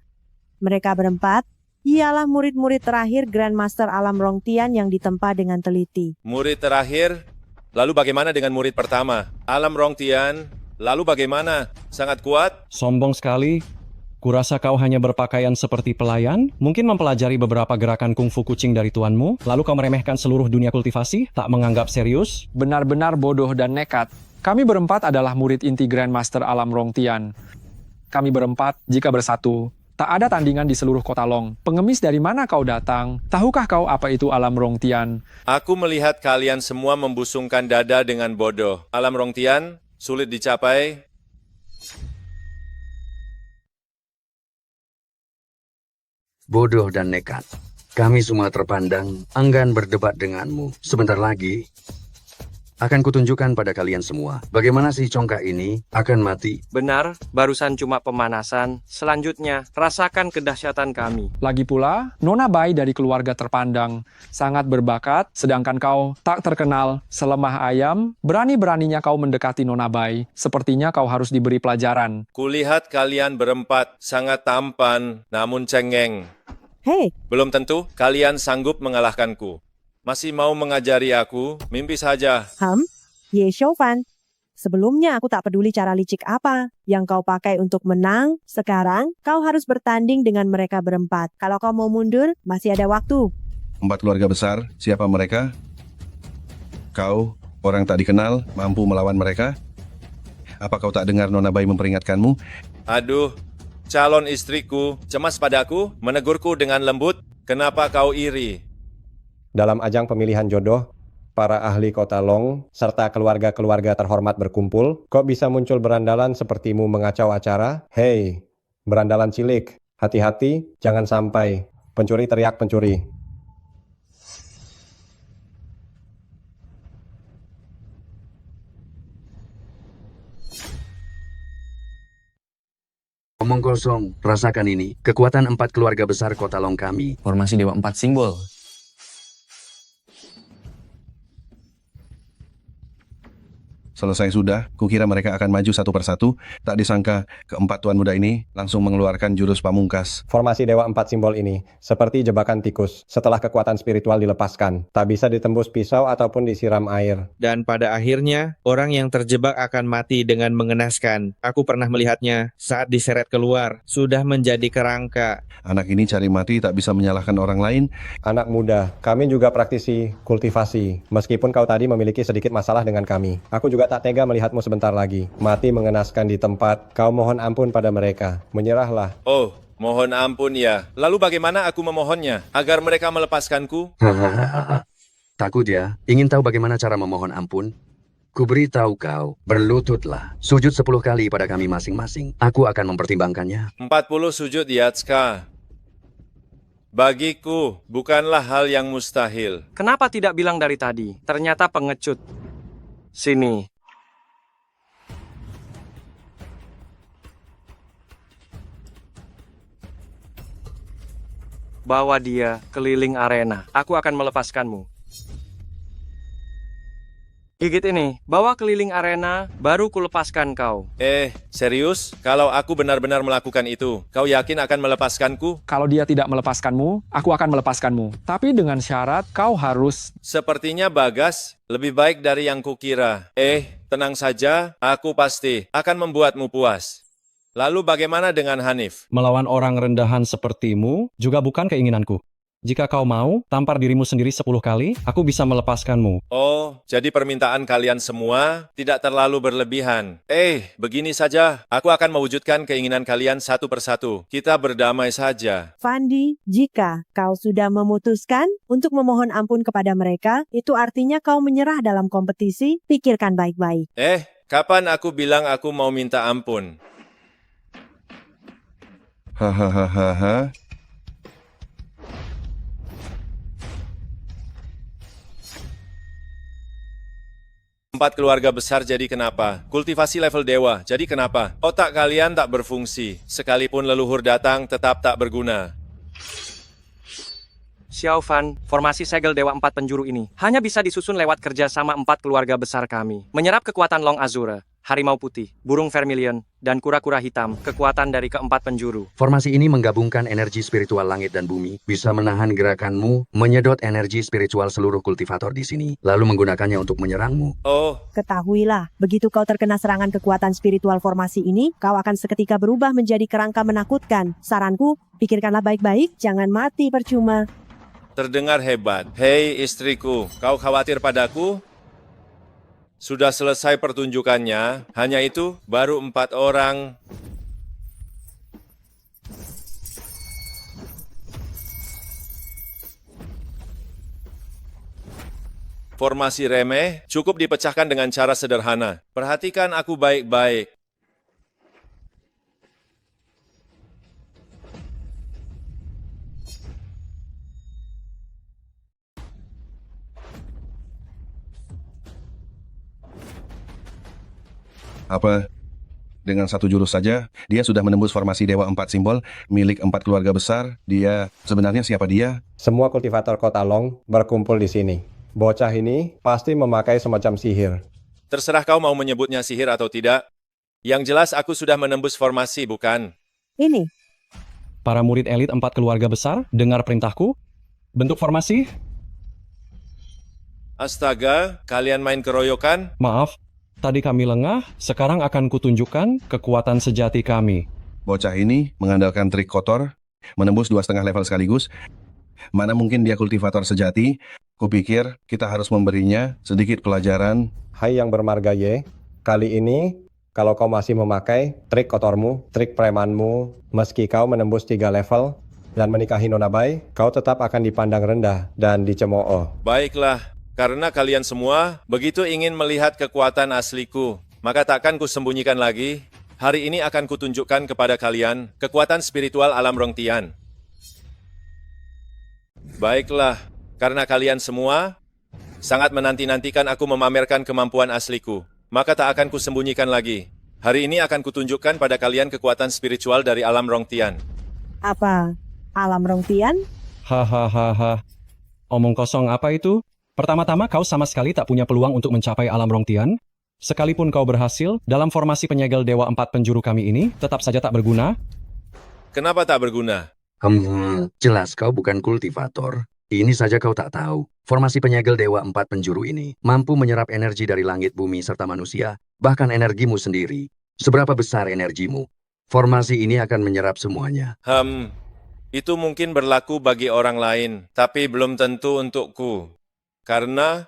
Mereka berempat ialah murid-murid terakhir Grandmaster Alam Rongtian yang ditempa dengan teliti. Murid terakhir? Lalu bagaimana dengan murid pertama? Alam Rongtian, lalu bagaimana? Sangat kuat? Sombong sekali. Kurasa kau hanya berpakaian seperti pelayan, mungkin mempelajari beberapa gerakan kungfu kucing dari tuanmu, lalu kau meremehkan seluruh dunia kultivasi, tak menganggap serius? Benar-benar bodoh dan nekat. Kami berempat adalah murid inti Grandmaster Alam Rongtian. Kami berempat, jika bersatu, tak ada tandingan di seluruh kota Long. Pengemis dari mana kau datang? Tahukah kau apa itu Alam Rongtian? Aku melihat kalian semua membusungkan dada dengan bodoh. Alam Rongtian, sulit dicapai. Bodoh dan nekat. Kami semua terpandang, enggan berdebat denganmu. Sebentar lagi, Akan kutunjukkan pada kalian semua bagaimana si congkak ini akan mati. Benar, barusan cuma pemanasan. Selanjutnya, rasakan kedahsyatan kami. Lagi pula, Nona Bai dari keluarga terpandang, sangat berbakat, sedangkan kau tak terkenal, selemah ayam, berani-beraninya kau mendekati Nona Bai. Sepertinya kau harus diberi pelajaran. Kulihat kalian berempat sangat tampan, namun cengeng. Hei, Belum tentu kalian sanggup mengalahkanku. Masih mau mengajari aku? Mimpi saja. Ye Shoufan. Sebelumnya aku tak peduli cara licik apa yang kau pakai untuk menang. Sekarang kau harus bertanding dengan mereka berempat. Kalau kau mau mundur, masih ada waktu. 4 keluarga besar, siapa mereka? Kau, orang tak dikenal, mampu melawan mereka? Apa kau tak dengar Nona Bai memperingatkanmu? Aduh, calon istriku cemas padaku, menegurku dengan lembut. Kenapa kau iri? Dalam ajang pemilihan jodoh, para ahli kota Long serta keluarga-keluarga terhormat berkumpul, kok bisa muncul berandalan sepertimu mengacau acara? Hei, berandalan cilik, hati-hati, jangan sampai pencuri teriak pencuri. Omong kosong, rasakan ini. Kekuatan 4 keluarga besar kota Long kami. Formasi Dewa 4 simbol. Selesai sudah, kukira mereka akan maju satu persatu. Tak disangka, keempat tuan muda ini langsung mengeluarkan jurus pamungkas. Formasi Dewa 4 simbol ini seperti jebakan tikus. Setelah kekuatan spiritual dilepaskan, tak bisa ditembus pisau ataupun disiram air. Dan pada akhirnya, orang yang terjebak akan mati dengan mengenaskan. Aku pernah melihatnya saat diseret keluar, sudah menjadi kerangka. Anak ini cari mati tak bisa menyalahkan orang lain. Anak muda, kami juga praktisi kultivasi. Meskipun kau tadi memiliki sedikit masalah dengan kami, aku juga tak tega melihatmu sebentar lagi. Mati mengenaskan di tempat, kau mohon ampun pada mereka. Menyerahlah. Oh, mohon ampun ya. Lalu bagaimana aku memohonnya? Agar mereka melepaskanku? Takut ya? Ingin tahu bagaimana cara memohon ampun? Kuberitahu kau, berlututlah. Sujud 10 kali pada kami masing-masing. Aku akan mempertimbangkannya. 40 sujud Yatska. Bagiku, bukanlah hal yang mustahil. Kenapa tidak bilang dari tadi? Ternyata pengecut. Sini. Bawa dia keliling arena. Aku akan melepaskanmu. Gigit ini. Bawa keliling arena, baru kulepaskan kau. Serius? Kalau aku benar-benar melakukan itu, kau yakin akan melepaskanku? Kalau dia tidak melepaskanmu, aku akan melepaskanmu. Tapi dengan syarat kau harus... Sepertinya Bagas lebih baik dari yang kukira. Tenang saja, aku pasti akan membuatmu puas. Lalu bagaimana dengan Hanif? Melawan orang rendahan sepertimu juga bukan keinginanku. Jika kau mau, tampar dirimu sendiri 10 kali, aku bisa melepaskanmu. Oh, jadi permintaan kalian semua tidak terlalu berlebihan. Begini saja, aku akan mewujudkan keinginan kalian satu persatu. Kita berdamai saja. Fandi, jika kau sudah memutuskan untuk memohon ampun kepada mereka, itu artinya kau menyerah dalam kompetisi. Pikirkan baik-baik. Kapan aku bilang aku mau minta ampun? Hahaha. Empat keluarga besar jadi kenapa? Kultivasi level dewa jadi kenapa? Otak kalian tak berfungsi. Sekalipun leluhur datang tetap tak berguna. Xiaofan, formasi segel Dewa 4 penjuru ini hanya bisa disusun lewat kerja sama 4 keluarga besar kami. Menyerap kekuatan Long Azure, harimau putih, burung vermilion, dan kura-kura hitam, kekuatan dari keempat penjuru. Formasi ini menggabungkan energi spiritual langit dan bumi, bisa menahan gerakanmu, menyedot energi spiritual seluruh kultivator di sini, lalu menggunakannya untuk menyerangmu. Ketahuilah, begitu kau terkena serangan kekuatan spiritual formasi ini, kau akan seketika berubah menjadi kerangka menakutkan. Saranku, pikirkanlah baik-baik, jangan mati percuma. Terdengar hebat. Hei istriku, kau khawatir padaku? Sudah selesai pertunjukannya, hanya itu baru 4 orang. Formasi remeh cukup dipecahkan dengan cara sederhana. Perhatikan aku baik-baik. Apa dengan satu jurus saja, dia sudah menembus formasi Dewa 4 simbol milik 4 keluarga besar. Dia, sebenarnya siapa dia? Semua kultivator Kota Long berkumpul di sini. Bocah ini pasti memakai semacam sihir. Terserah kau mau menyebutnya sihir atau tidak. Yang jelas aku sudah menembus formasi, bukan? Ini, Para murid elit 4 keluarga besar, dengar perintahku. Bentuk formasi. Astaga, kalian main keroyokan? Maaf, tadi kami lengah, sekarang akan kutunjukkan kekuatan sejati kami. Bocah ini mengandalkan trik kotor, menembus 2,5 level sekaligus. Mana mungkin dia kultivator sejati? Kupikir kita harus memberinya sedikit pelajaran. Hai yang bermarga Y, kali ini kalau kau masih memakai trik kotormu, trik premanmu, meski kau menembus 3 level dan menikahi Nona Bai, kau tetap akan dipandang rendah dan dicemooh. Baiklah, karena kalian semua begitu ingin melihat kekuatan asliku, maka takkan kusembunyikan lagi. Hari ini akan kutunjukkan kepada kalian kekuatan spiritual alam Rongtian. Baiklah, karena kalian semua sangat menanti-nantikan aku memamerkan kemampuan asliku, maka tak akan kusembunyikan lagi. Hari ini akan kutunjukkan pada kalian kekuatan spiritual dari alam Rongtian. apa? Alam Rongtian? Hahaha. Omong kosong apa itu? Pertama-tama kau sama sekali tak punya peluang untuk mencapai alam Rongtian. Sekalipun kau berhasil, dalam formasi penyegel Dewa 4 penjuru kami ini, tetap saja tak berguna. Kenapa tak berguna? Jelas kau bukan kultivator. Ini saja kau tak tahu. Formasi penyegel Dewa 4 penjuru ini mampu menyerap energi dari langit, bumi, serta manusia, bahkan energimu sendiri. Seberapa besar energimu? Formasi ini akan menyerap semuanya. Itu mungkin berlaku bagi orang lain, tapi belum tentu untukku. Karena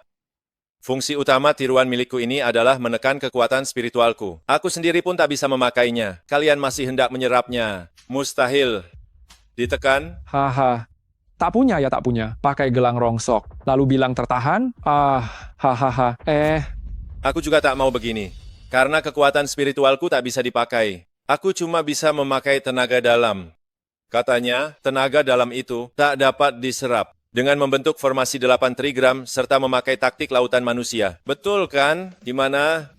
fungsi utama tiruan milikku ini adalah menekan kekuatan spiritualku. Aku sendiri pun tak bisa memakainya. Kalian masih hendak menyerapnya. Mustahil. Ditekan? Haha. Tak punya ya tak punya. Pakai gelang rongsok. Lalu bilang tertahan? Hahaha. Aku juga tak mau begini. Karena kekuatan spiritualku tak bisa dipakai. Aku cuma bisa memakai tenaga dalam. Katanya, tenaga dalam itu tak dapat diserap dengan membentuk formasi 8 trigram serta memakai taktik lautan manusia. Betul kan? Gimana?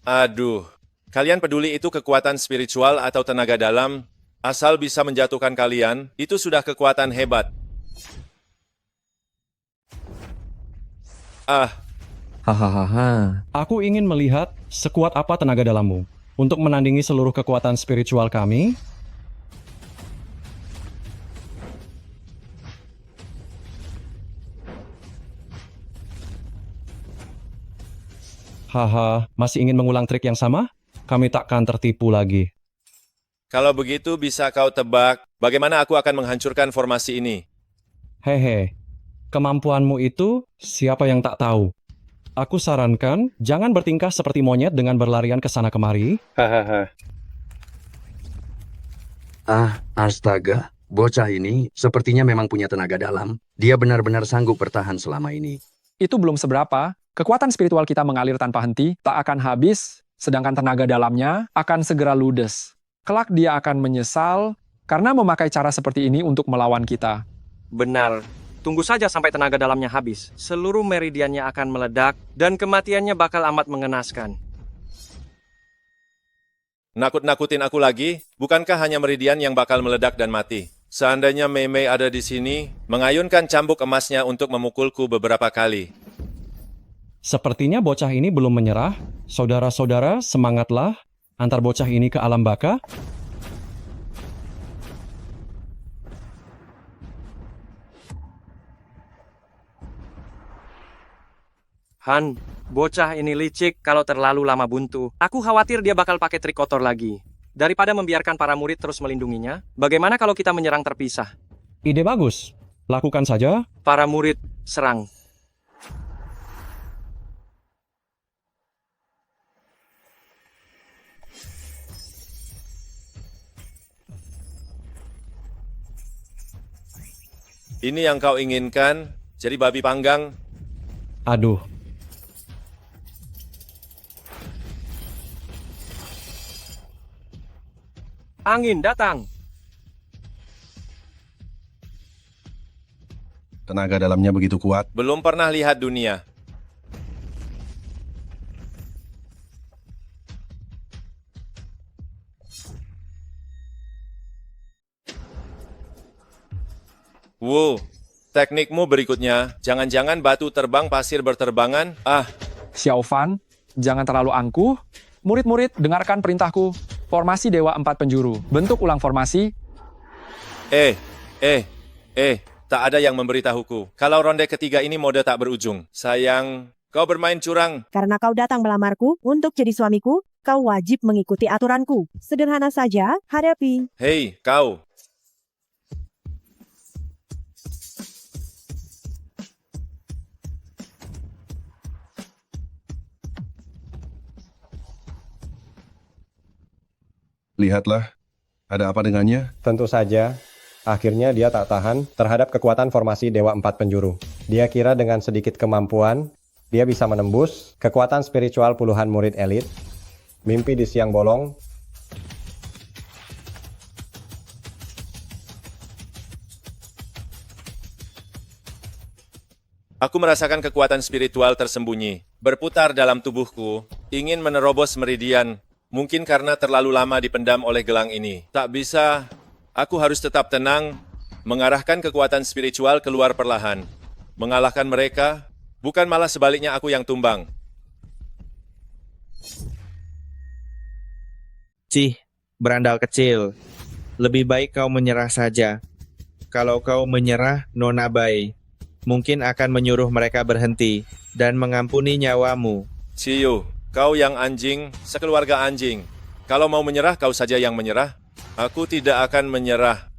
Aduh. Kalian peduli itu kekuatan spiritual atau tenaga dalam? Asal bisa menjatuhkan kalian, itu sudah kekuatan hebat. Hahaha. Aku ingin melihat sekuat apa tenaga dalammu. Untuk menandingi seluruh kekuatan spiritual kami, haha, masih ingin mengulang trik yang sama? Kami takkan tertipu lagi. Kalau begitu bisa kau tebak bagaimana aku akan menghancurkan formasi ini. Hehe, kemampuanmu itu siapa yang tak tahu? Aku sarankan jangan bertingkah seperti monyet dengan berlarian ke sana kemari. Hahaha. Astaga, bocah ini sepertinya memang punya tenaga dalam. Dia benar-benar sanggup bertahan selama ini. Itu belum seberapa. Kekuatan spiritual kita mengalir tanpa henti, tak akan habis, sedangkan tenaga dalamnya akan segera ludes. Kelak dia akan menyesal karena memakai cara seperti ini untuk melawan kita. Benar. Tunggu saja sampai tenaga dalamnya habis. Seluruh meridiannya akan meledak, dan kematiannya bakal amat mengenaskan. Nakut-nakutin aku lagi? Bukankah hanya meridian yang bakal meledak dan mati? Seandainya Mei Mei ada di sini, mengayunkan cambuk emasnya untuk memukulku beberapa kali. Sepertinya bocah ini belum menyerah. Saudara-saudara, semangatlah. Antar bocah ini ke alam baka. Han, bocah ini licik kalau terlalu lama buntu. Aku khawatir dia bakal pakai trik kotor lagi. Daripada membiarkan para murid terus melindunginya, bagaimana kalau kita menyerang terpisah? Ide bagus. Lakukan saja. Para murid, serang. Ini yang kau inginkan? Jadi babi panggang? Aduh. Angin datang. Tenaga dalamnya begitu kuat. Belum pernah lihat dunia. Wow, teknikmu berikutnya, jangan-jangan batu terbang pasir berterbangan? Xiao Fan, jangan terlalu angkuh. Murid-murid, dengarkan perintahku. Formasi Dewa 4 Penjuru. Bentuk ulang formasi. Tak ada yang memberitahuku. Kalau ronde ketiga ini mode tak berujung. Sayang, kau bermain curang. Karena kau datang melamarku untuk jadi suamiku, kau wajib mengikuti aturanku. Sederhana saja, hadapi. Hei, kau. Lihatlah, ada apa dengannya? Tentu saja, akhirnya dia tak tahan terhadap kekuatan formasi Dewa 4 Penjuru. Dia kira dengan sedikit kemampuan, dia bisa menembus kekuatan spiritual puluhan murid elit. Mimpi di siang bolong. Aku merasakan kekuatan spiritual tersembunyi, berputar dalam tubuhku, ingin menerobos meridian. Mungkin karena terlalu lama dipendam oleh gelang ini. Tak bisa, aku harus tetap tenang, mengarahkan kekuatan spiritual keluar perlahan. Mengalahkan mereka, bukan malah sebaliknya aku yang tumbang. Cih, berandal kecil. Lebih baik kau menyerah saja. Kalau kau menyerah, Nona Bai mungkin akan menyuruh mereka berhenti dan mengampuni nyawamu. Ciyo, kau yang anjing, sekeluarga anjing. Kalau mau menyerah, kau saja yang menyerah. Aku tidak akan menyerah.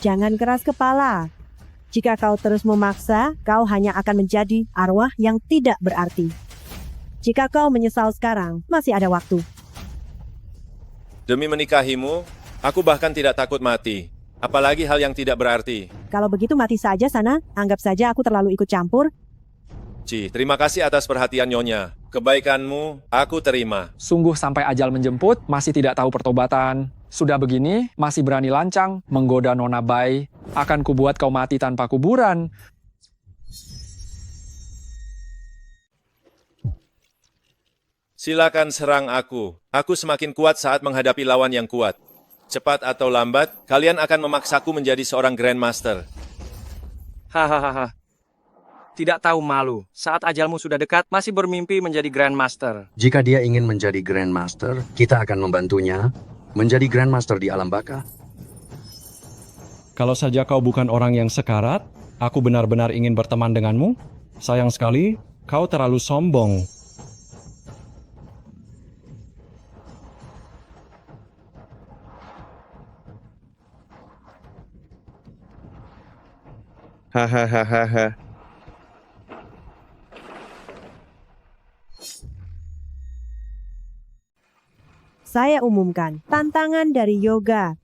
Jangan keras kepala. Jika kau terus memaksa, kau hanya akan menjadi arwah yang tidak berarti. Jika kau menyesal sekarang, masih ada waktu. Demi menikahimu, aku bahkan tidak takut mati. Apalagi hal yang tidak berarti. Kalau begitu mati saja sana, anggap saja aku terlalu ikut campur. Terima kasih atas perhatian Nyonya. Kebaikanmu, aku terima. Sungguh sampai ajal menjemput, masih tidak tahu pertobatan. Sudah begini, masih berani lancang, menggoda Nona Bai. Akan kubuat kau mati tanpa kuburan. Silakan serang aku. Aku semakin kuat saat menghadapi lawan yang kuat. Cepat atau lambat, kalian akan memaksaku menjadi seorang Grandmaster. Hahaha. Tidak tahu malu. Saat ajalmu sudah dekat, masih bermimpi menjadi Grandmaster. Jika dia ingin menjadi Grandmaster, kita akan membantunya menjadi Grandmaster di alam baka. Kalau saja kau bukan orang yang sekarat, aku benar-benar ingin berteman denganmu. Sayang sekali, kau terlalu sombong. Hahaha. Saya umumkan tantangan dari yoga.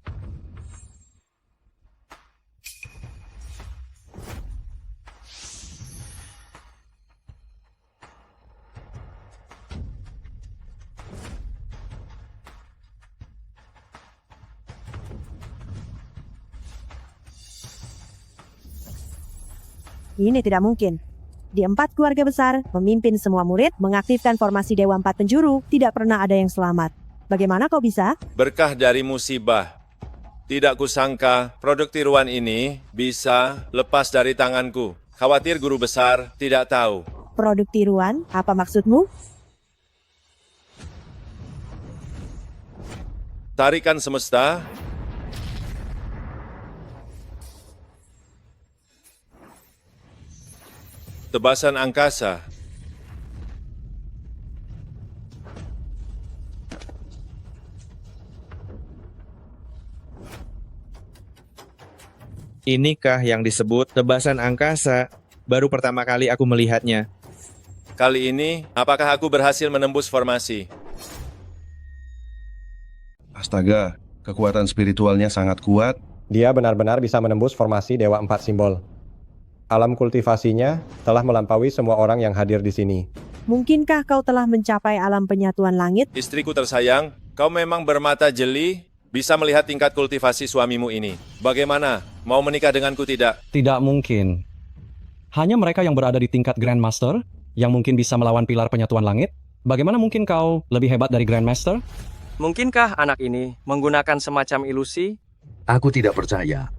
Ini tidak mungkin. Di 4 keluarga besar, memimpin semua murid, mengaktifkan formasi Dewa 4 Penjuru, tidak pernah ada yang selamat. Bagaimana kau bisa? Berkah dari musibah. Tidak kusangka produk tiruan ini bisa lepas dari tanganku. Khawatir guru besar tidak tahu. Produk tiruan, apa maksudmu? Tarikan semesta. Tebasan angkasa. Inikah yang disebut tebasan angkasa? Baru pertama kali aku melihatnya. Kali ini, apakah aku berhasil menembus formasi? Astaga, kekuatan spiritualnya sangat kuat. Dia benar-benar bisa menembus formasi Dewa 4 Simbol. Alam kultivasinya telah melampaui semua orang yang hadir di sini. Mungkinkah kau telah mencapai alam penyatuan langit? Istriku tersayang, kau memang bermata jeli, bisa melihat tingkat kultivasi suamimu ini. Bagaimana? Mau menikah denganku tidak? Tidak mungkin. Hanya mereka yang berada di tingkat Grandmaster yang mungkin bisa melawan pilar penyatuan langit. Bagaimana mungkin kau lebih hebat dari Grandmaster? Mungkinkah anak ini menggunakan semacam ilusi? Aku tidak percaya.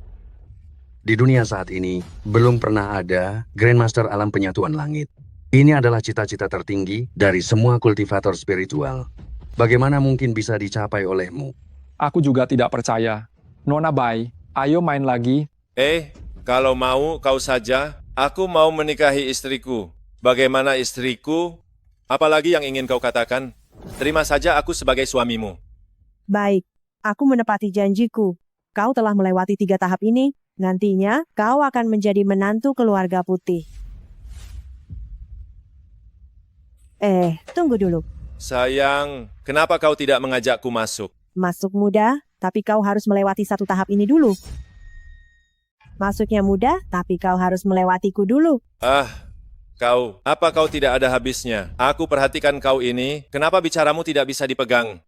Di dunia saat ini, belum pernah ada Grandmaster Alam Penyatuan Langit. Ini adalah cita-cita tertinggi dari semua kultivator spiritual. Bagaimana mungkin bisa dicapai olehmu? Aku juga tidak percaya. Nona Bai, ayo main lagi. Kalau mau kau saja, aku mau menikahi istriku. Bagaimana istriku? Apalagi yang ingin kau katakan? Terima saja aku sebagai suamimu. Baik, aku menepati janjiku. Kau telah melewati 3 tahap ini. Nantinya, kau akan menjadi menantu keluarga putih. Tunggu dulu. Sayang, kenapa kau tidak mengajakku masuk? Masuk mudah, tapi kau harus melewati 1 tahap ini dulu. Masuknya mudah, tapi kau harus melewatiku dulu. Apa kau tidak ada habisnya? Aku perhatikan kau ini, kenapa bicaramu tidak bisa dipegang?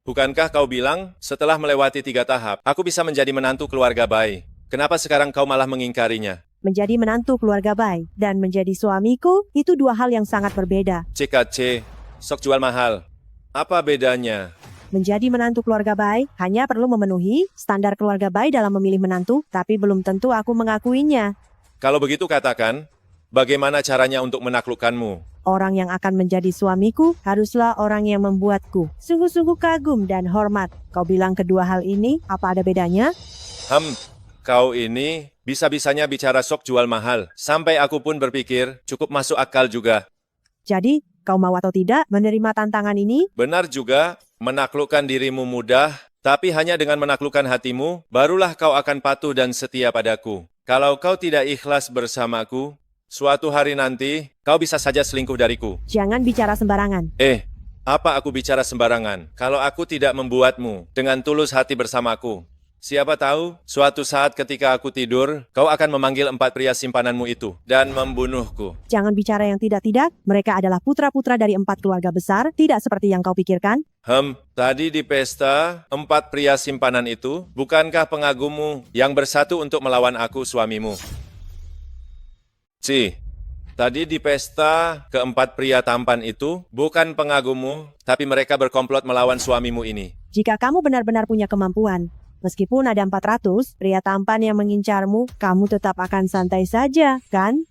Bukankah kau bilang, setelah melewati 3 tahap, aku bisa menjadi menantu keluarga Bai? Kenapa sekarang kau malah mengingkarinya? Menjadi menantu keluarga Bai dan menjadi suamiku, itu 2 hal yang sangat berbeda. CKC, sok jual mahal. Apa bedanya? Menjadi menantu keluarga Bai hanya perlu memenuhi standar keluarga Bai dalam memilih menantu, tapi belum tentu aku mengakuinya. Kalau begitu katakan, bagaimana caranya untuk menaklukkanmu? Orang yang akan menjadi suamiku haruslah orang yang membuatku sungguh-sungguh kagum dan hormat. Kau bilang kedua hal ini, apa ada bedanya? Kau ini bisa-bisanya bicara sok jual mahal. Sampai aku pun berpikir, cukup masuk akal juga. Jadi, kau mau atau tidak menerima tantangan ini? Benar juga, menaklukkan dirimu mudah, tapi hanya dengan menaklukkan hatimu, barulah kau akan patuh dan setia padaku. Kalau kau tidak ikhlas bersamaku, suatu hari nanti, kau bisa saja selingkuh dariku. Jangan bicara sembarangan. Apa aku bicara sembarangan? Kalau aku tidak membuatmu dengan tulus hati bersamaku, siapa tahu, suatu saat ketika aku tidur, kau akan memanggil 4 pria simpananmu itu dan membunuhku. Jangan bicara yang tidak-tidak, mereka adalah putra-putra dari 4 keluarga besar, tidak seperti yang kau pikirkan. Tadi di pesta, 4 pria simpanan itu, bukankah pengagummu yang bersatu untuk melawan aku, suamimu? Tadi di pesta, ke-4 pria tampan itu, bukan pengagummu, tapi mereka berkomplot melawan suamimu ini. Jika kamu benar-benar punya kemampuan, meskipun ada 400 pria tampan yang mengincarmu, kamu tetap akan santai saja, kan?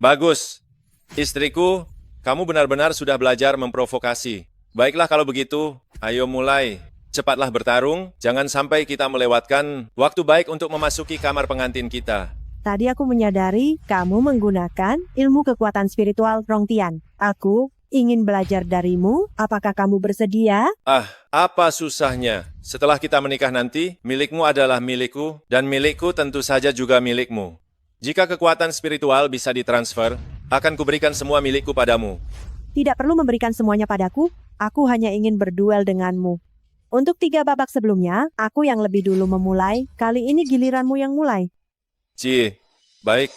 Bagus. Istriku, kamu benar-benar sudah belajar memprovokasi. Baiklah kalau begitu, ayo mulai. Cepatlah bertarung, jangan sampai kita melewatkan waktu baik untuk memasuki kamar pengantin kita. Tadi aku menyadari kamu menggunakan ilmu kekuatan spiritual Rongtian. Aku ingin belajar darimu, apakah kamu bersedia? Apa susahnya? Setelah kita menikah nanti, milikmu adalah milikku, dan milikku tentu saja juga milikmu. Jika kekuatan spiritual bisa ditransfer, akan kuberikan semua milikku padamu. Tidak perlu memberikan semuanya padaku, aku hanya ingin berduel denganmu. Untuk 3 babak sebelumnya, aku yang lebih dulu memulai, kali ini giliranmu yang mulai. Baik.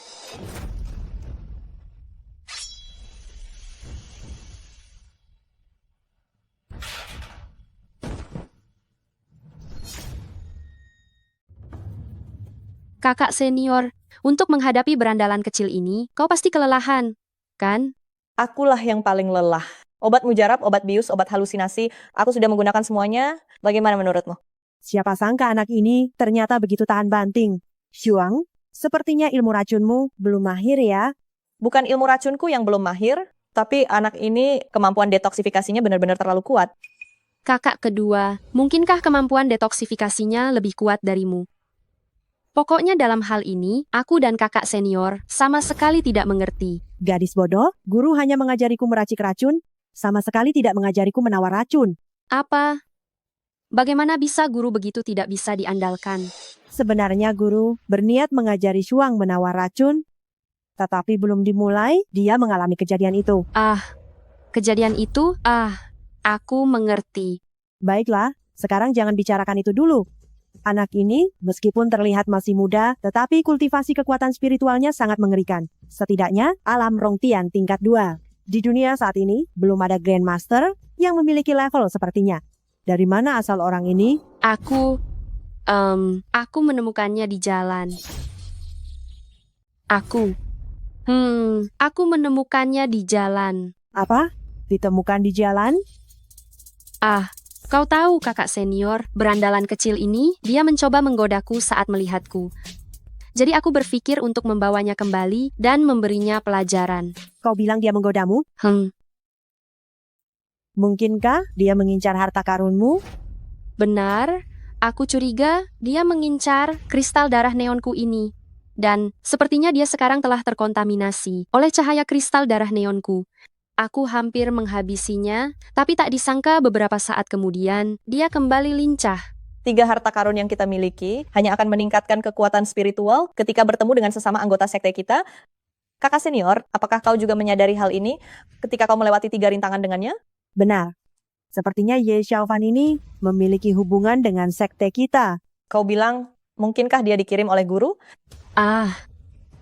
Kakak senior, untuk menghadapi berandalan kecil ini, kau pasti kelelahan, kan? Akulah yang paling lelah. Obat mujarab, obat bius, obat halusinasi, aku sudah menggunakan semuanya. Bagaimana menurutmu? Siapa sangka anak ini ternyata begitu tahan banting. Shuang, sepertinya ilmu racunmu belum mahir ya? Bukan ilmu racunku yang belum mahir, tapi anak ini kemampuan detoksifikasinya benar-benar terlalu kuat. Kakak kedua, mungkinkah kemampuan detoksifikasinya lebih kuat darimu? Pokoknya dalam hal ini, aku dan kakak senior sama sekali tidak mengerti. Gadis bodoh, guru hanya mengajariku meracik racun, sama sekali tidak mengajariku menawar racun. Apa? Bagaimana bisa guru begitu tidak bisa diandalkan? Sebenarnya guru berniat mengajari Shuang menawar racun, tetapi belum dimulai, dia mengalami kejadian itu. Kejadian itu? Aku mengerti. Baiklah, sekarang jangan bicarakan itu dulu. Anak ini, meskipun terlihat masih muda, tetapi kultivasi kekuatan spiritualnya sangat mengerikan. Setidaknya, alam Rongtian tingkat 2. Di dunia saat ini, belum ada Grandmaster yang memiliki level sepertinya. Dari mana asal orang ini? Aku menemukannya di jalan. Aku menemukannya di jalan. Apa? Ditemukan di jalan? Kau tahu kakak senior, berandalan kecil ini, dia mencoba menggodaku saat melihatku. Jadi aku berpikir untuk membawanya kembali dan memberinya pelajaran. Kau bilang dia menggodamu? Mungkinkah dia mengincar harta karunmu? Benar, aku curiga dia mengincar kristal darah neonku ini. Dan sepertinya dia sekarang telah terkontaminasi oleh cahaya kristal darah neonku. Aku hampir menghabisinya, tapi tak disangka beberapa saat kemudian, dia kembali lincah. 3 harta karun yang kita miliki hanya akan meningkatkan kekuatan spiritual ketika bertemu dengan sesama anggota sekte kita. Kakak senior, apakah kau juga menyadari hal ini ketika kau melewati 3 rintangan dengannya? Benar. Sepertinya Ye Xiaofan ini memiliki hubungan dengan sekte kita. Kau bilang, mungkinkah dia dikirim oleh guru?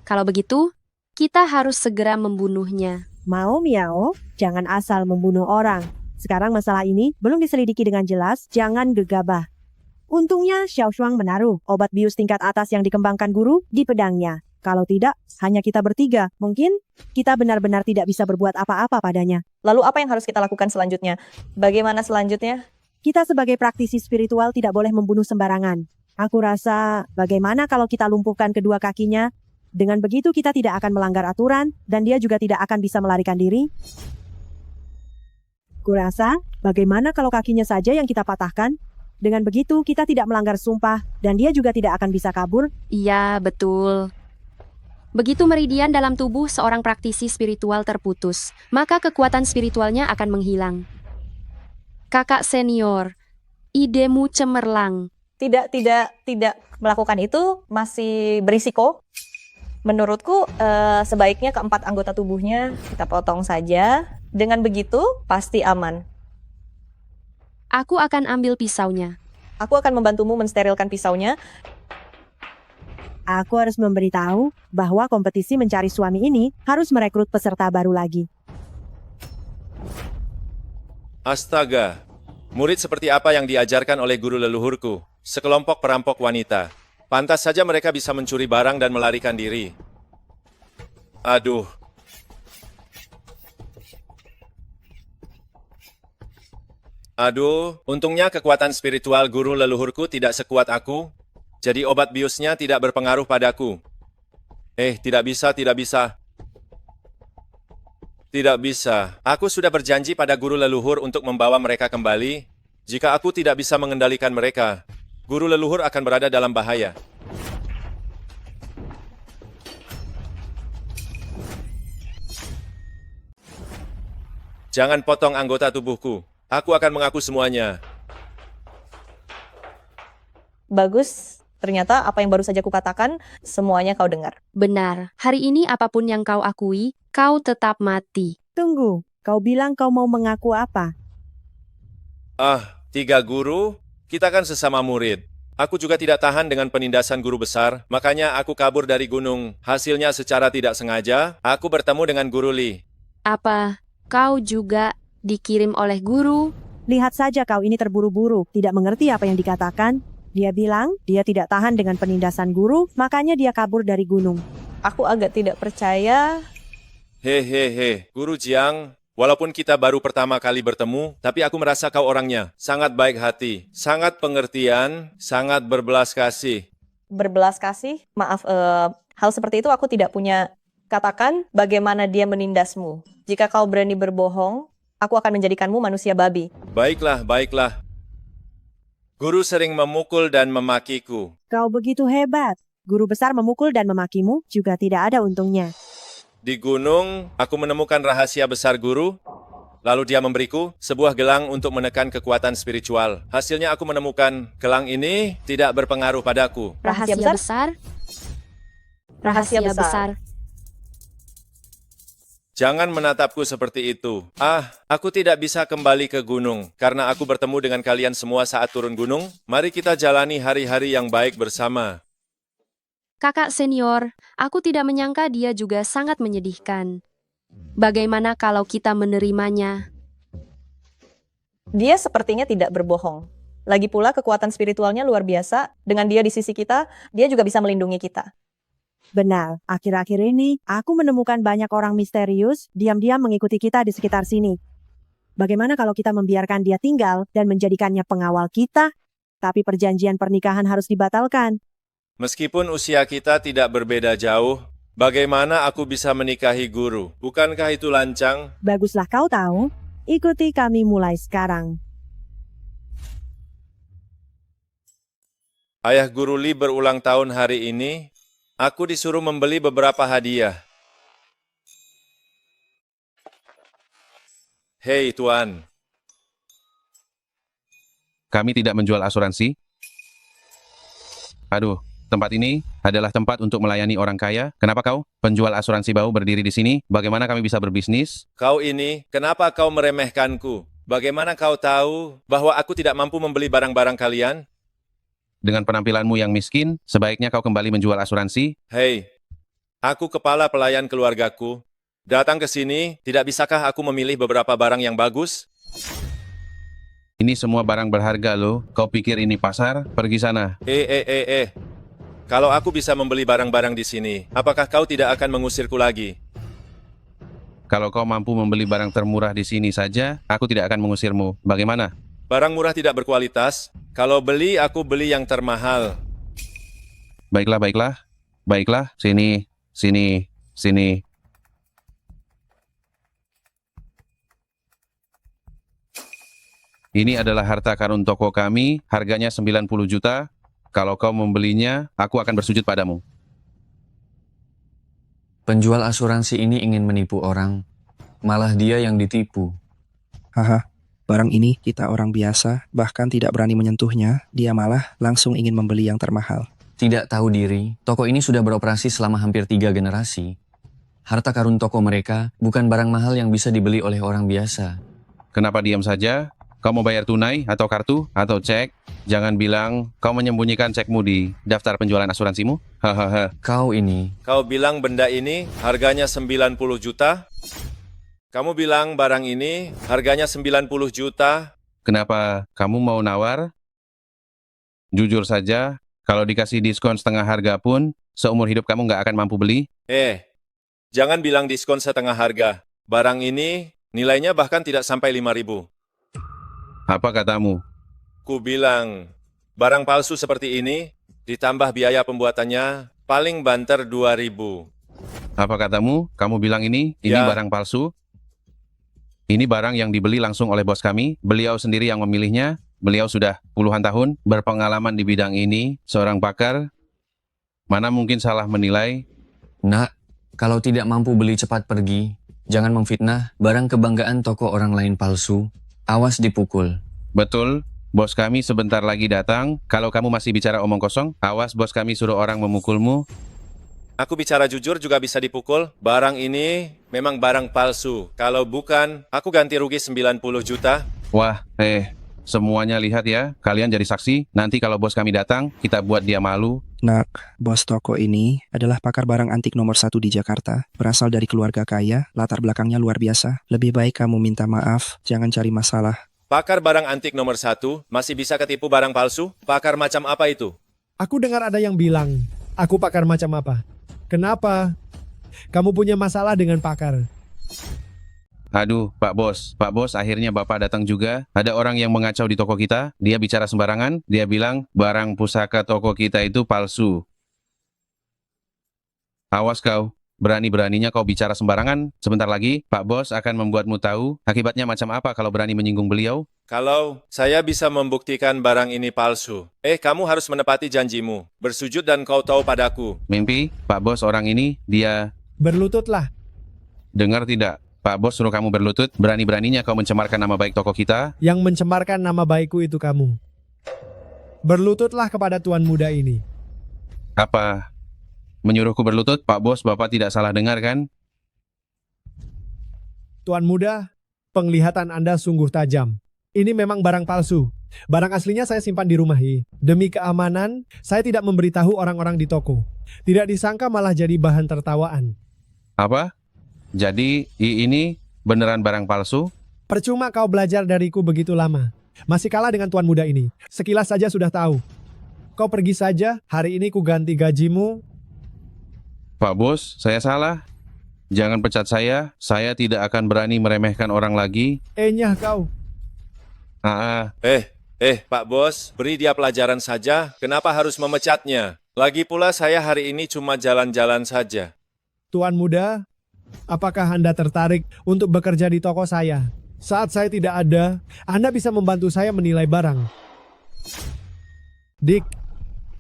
Kalau begitu, kita harus segera membunuhnya. Mau Miao, jangan asal membunuh orang. Sekarang masalah ini belum diselidiki dengan jelas, jangan gegabah. Untungnya Xiao Shuang menaruh obat bius tingkat atas yang dikembangkan guru di pedangnya. Kalau tidak, hanya kita bertiga. Mungkin kita benar-benar tidak bisa berbuat apa-apa padanya. Lalu apa yang harus kita lakukan selanjutnya? Bagaimana selanjutnya? Kita sebagai praktisi spiritual tidak boleh membunuh sembarangan. Aku rasa bagaimana kalau kita lumpuhkan kedua kakinya? Dengan begitu kita tidak akan melanggar aturan dan dia juga tidak akan bisa melarikan diri. Kurasa bagaimana kalau kakinya saja yang kita patahkan? Dengan begitu kita tidak melanggar sumpah dan dia juga tidak akan bisa kabur. Iya, betul. Begitu meridian dalam tubuh seorang praktisi spiritual terputus, maka kekuatan spiritualnya akan menghilang. Kakak senior, idemu cemerlang. Tidak melakukan itu masih berisiko. Menurutku sebaiknya keempat anggota tubuhnya kita potong saja. Dengan begitu pasti aman. Aku akan ambil pisaunya. Aku akan membantumu mensterilkan pisaunya. Aku harus memberitahu bahwa kompetisi mencari suami ini harus merekrut peserta baru lagi. Astaga, murid seperti apa yang diajarkan oleh guru leluhurku? Sekelompok perampok wanita. Pantas saja mereka bisa mencuri barang dan melarikan diri. Aduh. Untungnya kekuatan spiritual guru leluhurku tidak sekuat aku. Jadi obat biusnya tidak berpengaruh padaku. Tidak bisa. Tidak bisa. Aku sudah berjanji pada guru leluhur untuk membawa mereka kembali. Jika aku tidak bisa mengendalikan mereka, guru leluhur akan berada dalam bahaya. Jangan potong anggota tubuhku. Aku akan mengaku semuanya. Bagus. Ternyata apa yang baru saja kukatakan, semuanya kau dengar. Benar, hari ini apapun yang kau akui, kau tetap mati. Tunggu, kau bilang kau mau mengaku apa? 3 guru? Kita kan sesama murid. Aku juga tidak tahan dengan penindasan guru besar, makanya aku kabur dari gunung. Hasilnya secara tidak sengaja, aku bertemu dengan Guru Li. Apa, kau juga dikirim oleh guru? Lihat saja kau ini terburu-buru, tidak mengerti apa yang dikatakan. Dia bilang dia tidak tahan dengan penindasan guru, makanya dia kabur dari gunung. Aku agak tidak percaya. Hehehe, Guru Jiang, walaupun kita baru pertama kali bertemu, tapi aku merasa kau orangnya sangat baik hati, sangat pengertian, sangat berbelas kasih. Berbelas kasih? Maaf, hal seperti itu aku tidak punya. Katakan bagaimana dia menindasmu. Jika kau berani berbohong, aku akan menjadikanmu manusia babi. Baiklah. Guru sering memukul dan memakiku. Kau begitu hebat. Guru besar memukul dan memakimu juga tidak ada untungnya. Di gunung, aku menemukan rahasia besar guru. Lalu dia memberiku sebuah gelang untuk menekan kekuatan spiritual. Hasilnya aku menemukan gelang ini tidak berpengaruh padaku. Rahasia besar? Rahasia besar. Jangan menatapku seperti itu. Aku tidak bisa kembali ke gunung karena aku bertemu dengan kalian semua saat turun gunung. Mari kita jalani hari-hari yang baik bersama. Kakak senior, aku tidak menyangka dia juga sangat menyedihkan. Bagaimana kalau kita menerimanya? Dia sepertinya tidak berbohong. Lagi pula kekuatan spiritualnya luar biasa. Dengan dia di sisi kita, dia juga bisa melindungi kita. Benar, akhir-akhir ini aku menemukan banyak orang misterius diam-diam mengikuti kita di sekitar sini. Bagaimana kalau kita membiarkan dia tinggal dan menjadikannya pengawal kita? Tapi perjanjian pernikahan harus dibatalkan. Meskipun usia kita tidak berbeda jauh, bagaimana aku bisa menikahi guru? Bukankah itu lancang? Baguslah kau tahu. Ikuti kami mulai sekarang. Ayah Guru Li berulang tahun hari ini. Aku disuruh membeli beberapa hadiah. Hei Tuan, Kami tidak menjual asuransi. Aduh, tempat ini adalah tempat untuk melayani orang kaya. Kenapa kau, penjual asuransi bau, berdiri di sini? Bagaimana kami bisa berbisnis? kau ini, kenapa kau meremehkanku? Bagaimana kau tahu bahwa aku tidak mampu membeli barang-barang kalian? Dengan penampilanmu yang miskin, sebaiknya kau kembali menjual asuransi. Hei, aku kepala pelayan keluargaku. Datang ke sini, tidak bisakah aku memilih beberapa barang yang bagus? Ini semua barang berharga loh. Kau pikir ini pasar? Pergi sana. Kalau aku bisa membeli barang-barang di sini, apakah kau tidak akan mengusirku lagi? Kalau kau mampu membeli barang termurah di sini saja, aku tidak akan mengusirmu. Bagaimana? Barang murah tidak berkualitas. Kalau beli, aku beli yang termahal. Baiklah, baiklah. Baiklah, sini, sini, sini. Ini adalah harta karun toko kami, harganya 90 juta. Kalau kau membelinya, aku akan bersujud padamu. Penjual asuransi ini ingin menipu orang, malah dia yang ditipu. Haha, barang ini kita orang biasa, bahkan tidak berani menyentuhnya, dia malah langsung ingin membeli yang termahal. Tidak tahu diri, toko ini sudah beroperasi selama hampir 3 generasi. Harta karun toko mereka bukan barang mahal yang bisa dibeli oleh orang biasa. Kenapa diam saja? Kau mau bayar tunai atau kartu atau cek? Jangan bilang kau menyembunyikan cekmu di daftar penjualan asuransimu. Hahaha. Kau ini. Kau bilang benda ini harganya 90 juta? Kamu bilang barang ini harganya 90 juta? Kenapa kamu mau nawar? Jujur saja, kalau dikasih diskon setengah harga pun, seumur hidup kamu nggak akan mampu beli. Jangan bilang diskon setengah harga. Barang ini nilainya bahkan tidak sampai 5.000. Apa katamu? Ku bilang, barang palsu seperti ini, ditambah biaya pembuatannya, paling banter 2.000. Apa katamu? Kamu bilang ini Ya. barang palsu? Ini barang yang dibeli langsung oleh bos kami. Beliau sendiri yang memilihnya. Beliau sudah puluhan tahun berpengalaman di bidang ini, seorang pakar. Mana mungkin salah menilai? Nak, kalau tidak mampu beli cepat pergi. Jangan memfitnah barang kebanggaan toko orang lain palsu. Awas dipukul. Betul, bos kami sebentar lagi datang. Kalau kamu masih bicara omong kosong, awas bos kami suruh orang memukulmu. Aku bicara jujur juga bisa dipukul. Barang ini memang barang palsu. Kalau bukan, aku ganti rugi 90 juta. Wah, semuanya lihat ya. Kalian jadi saksi. Nanti kalau bos kami datang, kita buat dia malu. Nak, bos toko ini adalah pakar barang antik nomor 1 di Jakarta. Berasal dari keluarga kaya, latar belakangnya luar biasa. Lebih baik kamu minta maaf, jangan cari masalah. Pakar barang antik nomor 1, masih bisa ketipu barang palsu? Pakar macam apa itu? Aku dengar ada yang bilang, aku pakar macam apa? Kenapa? Kamu punya masalah dengan pakar. Aduh, Pak Bos, akhirnya Bapak datang juga. Ada orang yang mengacau di toko kita, dia bicara sembarangan, dia bilang barang pusaka toko kita itu palsu. Awas kau, berani-beraninya kau bicara sembarangan. Sebentar lagi, Pak Bos akan membuatmu tahu akibatnya macam apa kalau berani menyinggung beliau. Kalau saya bisa membuktikan barang ini palsu, kamu harus menepati janjimu. Bersujud dan kau tahu padaku. Mimpi, Pak Bos orang ini, dia... Berlututlah. Dengar tidak? Pak Bos suruh kamu berlutut, berani-beraninya kau mencemarkan nama baik toko kita. Yang mencemarkan nama baikku itu kamu. Berlututlah kepada tuan muda ini. Apa? Menyuruhku berlutut? Pak Bos, Bapak tidak salah dengar kan? Tuan muda, penglihatan Anda sungguh tajam. Ini memang barang palsu. Barang aslinya saya simpan di rumah. Demi keamanan, saya tidak memberitahu orang-orang di toko. Tidak disangka malah jadi bahan tertawaan. Apa? Jadi, ini beneran barang palsu? Percuma kau belajar dariku begitu lama. Masih kalah dengan tuan muda ini. Sekilas saja sudah tahu. Kau pergi saja, hari ini ku ganti gajimu. Pak Bos, saya salah. Jangan pecat saya tidak akan berani meremehkan orang lagi. Nyah kau. Pak Bos, beri dia pelajaran saja, kenapa harus memecatnya? Lagi pula saya hari ini cuma jalan-jalan saja. Tuan muda, apakah Anda tertarik untuk bekerja di toko saya? Saat saya tidak ada, Anda bisa membantu saya menilai barang. Dick,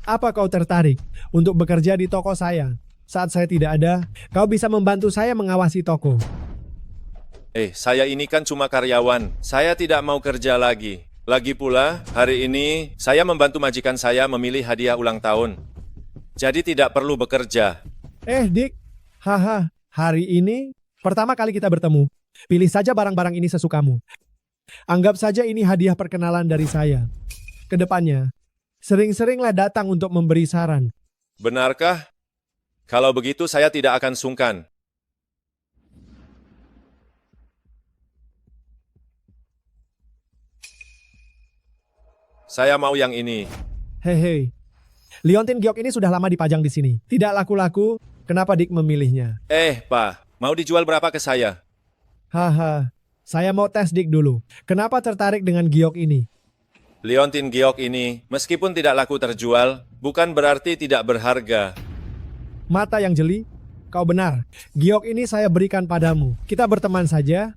apa kau tertarik untuk bekerja di toko saya? Saat saya tidak ada, kau bisa membantu saya mengawasi toko. Saya ini kan cuma karyawan, saya tidak mau kerja lagi. Lagi pula, hari ini saya membantu majikan saya memilih hadiah ulang tahun. Jadi tidak perlu bekerja. Dick, hari ini pertama kali kita bertemu. Pilih saja barang-barang ini sesukamu. Anggap saja ini hadiah perkenalan dari saya. Kedepannya, sering-seringlah datang untuk memberi saran. Benarkah? Kalau begitu saya tidak akan sungkan. Saya mau yang ini. Hei, Liontin Giok ini sudah lama dipajang di sini. Tidak laku-laku, kenapa Dick memilihnya? Pak, mau dijual berapa ke saya? Saya mau tes Dick dulu. Kenapa tertarik dengan Giok ini? Liontin Giok ini, meskipun tidak laku terjual, bukan berarti tidak berharga. Mata yang jeli, kau benar. Giok ini saya berikan padamu. Kita berteman saja.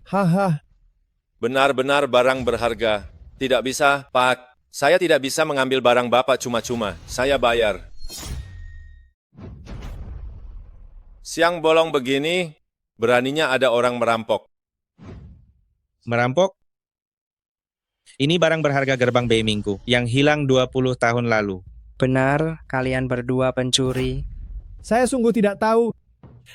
Benar-benar barang berharga. Tidak bisa, Pak. Saya tidak bisa mengambil barang Bapak cuma-cuma. Saya bayar. Siang bolong begini, beraninya ada orang merampok. Merampok? Ini barang berharga gerbang Beimingku yang hilang 20 tahun lalu. Benar, kalian berdua pencuri. Saya sungguh tidak tahu.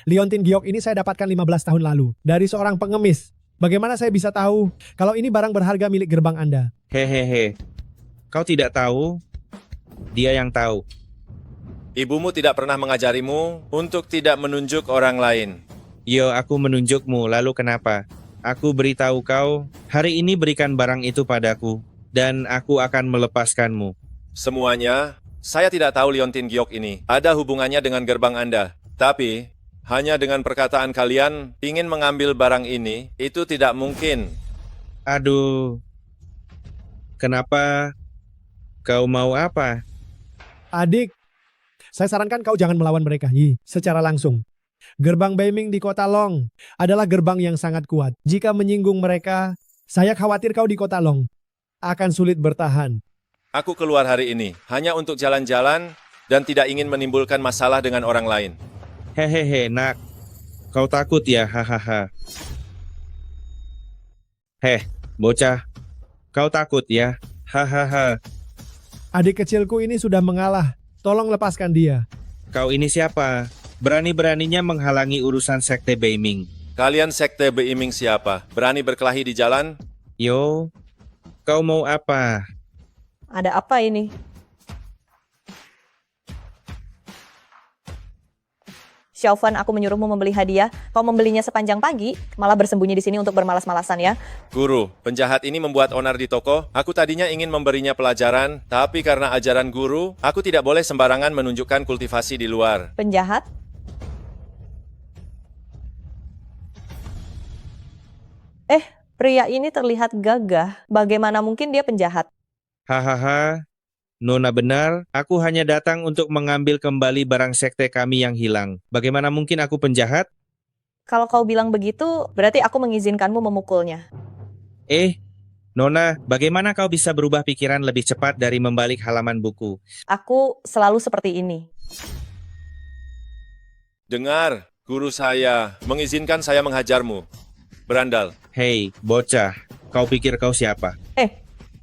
Liontin Giok ini saya dapatkan 15 tahun lalu dari seorang pengemis. Bagaimana saya bisa tahu kalau ini barang berharga milik gerbang Anda? Hehehe. Kau tidak tahu, dia yang tahu. Ibumu tidak pernah mengajarimu untuk tidak menunjuk orang lain. Yo, aku menunjukmu, lalu kenapa? Aku beritahu kau, hari ini berikan barang itu padaku, dan aku akan melepaskanmu. Semuanya, saya tidak tahu Liontin Giok ini ada hubungannya dengan gerbang Anda. Tapi, hanya dengan perkataan kalian ingin mengambil barang ini, itu tidak mungkin. Aduh, kenapa? Kau mau apa? Adik, saya sarankan kau jangan melawan mereka secara langsung. Gerbang Beiming di kota Long adalah gerbang yang sangat kuat. Jika menyinggung mereka, saya khawatir kau di kota Long akan sulit bertahan. Aku keluar hari ini hanya untuk jalan-jalan dan tidak ingin menimbulkan masalah dengan orang lain. Hehehe, nak. Kau takut ya, hahaha. Bocah. Kau takut ya, hahaha. Adik kecilku ini sudah mengalah. Tolong lepaskan dia. Kau ini siapa? Berani-beraninya menghalangi urusan sekte Beiming. Kalian sekte Beiming siapa? Berani berkelahi di jalan? Yo, kau mau apa? Ada apa ini? Xiaofan, aku menyuruhmu membeli hadiah. Kau membelinya sepanjang pagi, malah bersembunyi di sini untuk bermalas-malasan ya. Guru, penjahat ini membuat onar di toko. Aku tadinya ingin memberinya pelajaran, tapi karena ajaran guru, aku tidak boleh sembarangan menunjukkan kultivasi di luar. Penjahat? Pria ini terlihat gagah. Bagaimana mungkin dia penjahat? Hahaha, Nona benar, aku hanya datang untuk mengambil kembali barang sekte kami yang hilang. Bagaimana mungkin aku penjahat? Kalau kau bilang begitu, berarti aku mengizinkanmu memukulnya. Nona, bagaimana kau bisa berubah pikiran lebih cepat dari membalik halaman buku? Aku selalu seperti ini. Dengar, guru saya mengizinkan saya menghajarmu. Berandal. Hei, bocah, kau pikir kau siapa?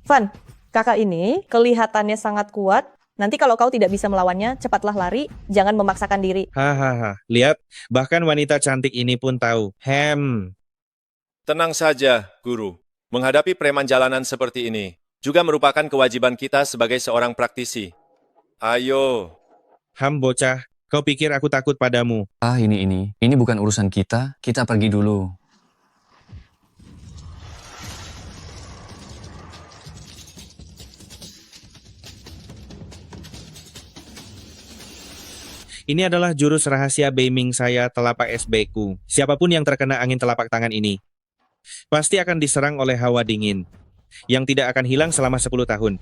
Van, kakak ini kelihatannya sangat kuat. Nanti kalau kau tidak bisa melawannya, cepatlah lari, jangan memaksakan diri. Hahaha, lihat, bahkan wanita cantik ini pun tahu. Tenang saja, guru. Menghadapi preman jalanan seperti ini juga merupakan kewajiban kita sebagai seorang praktisi. Ayo. Bocah, kau pikir aku takut padamu? Ini bukan urusan kita pergi dulu. Ini adalah jurus rahasia Beiming saya telapak SB ku. Siapapun yang terkena angin telapak tangan ini, pasti akan diserang oleh hawa dingin, yang tidak akan hilang selama 10 tahun.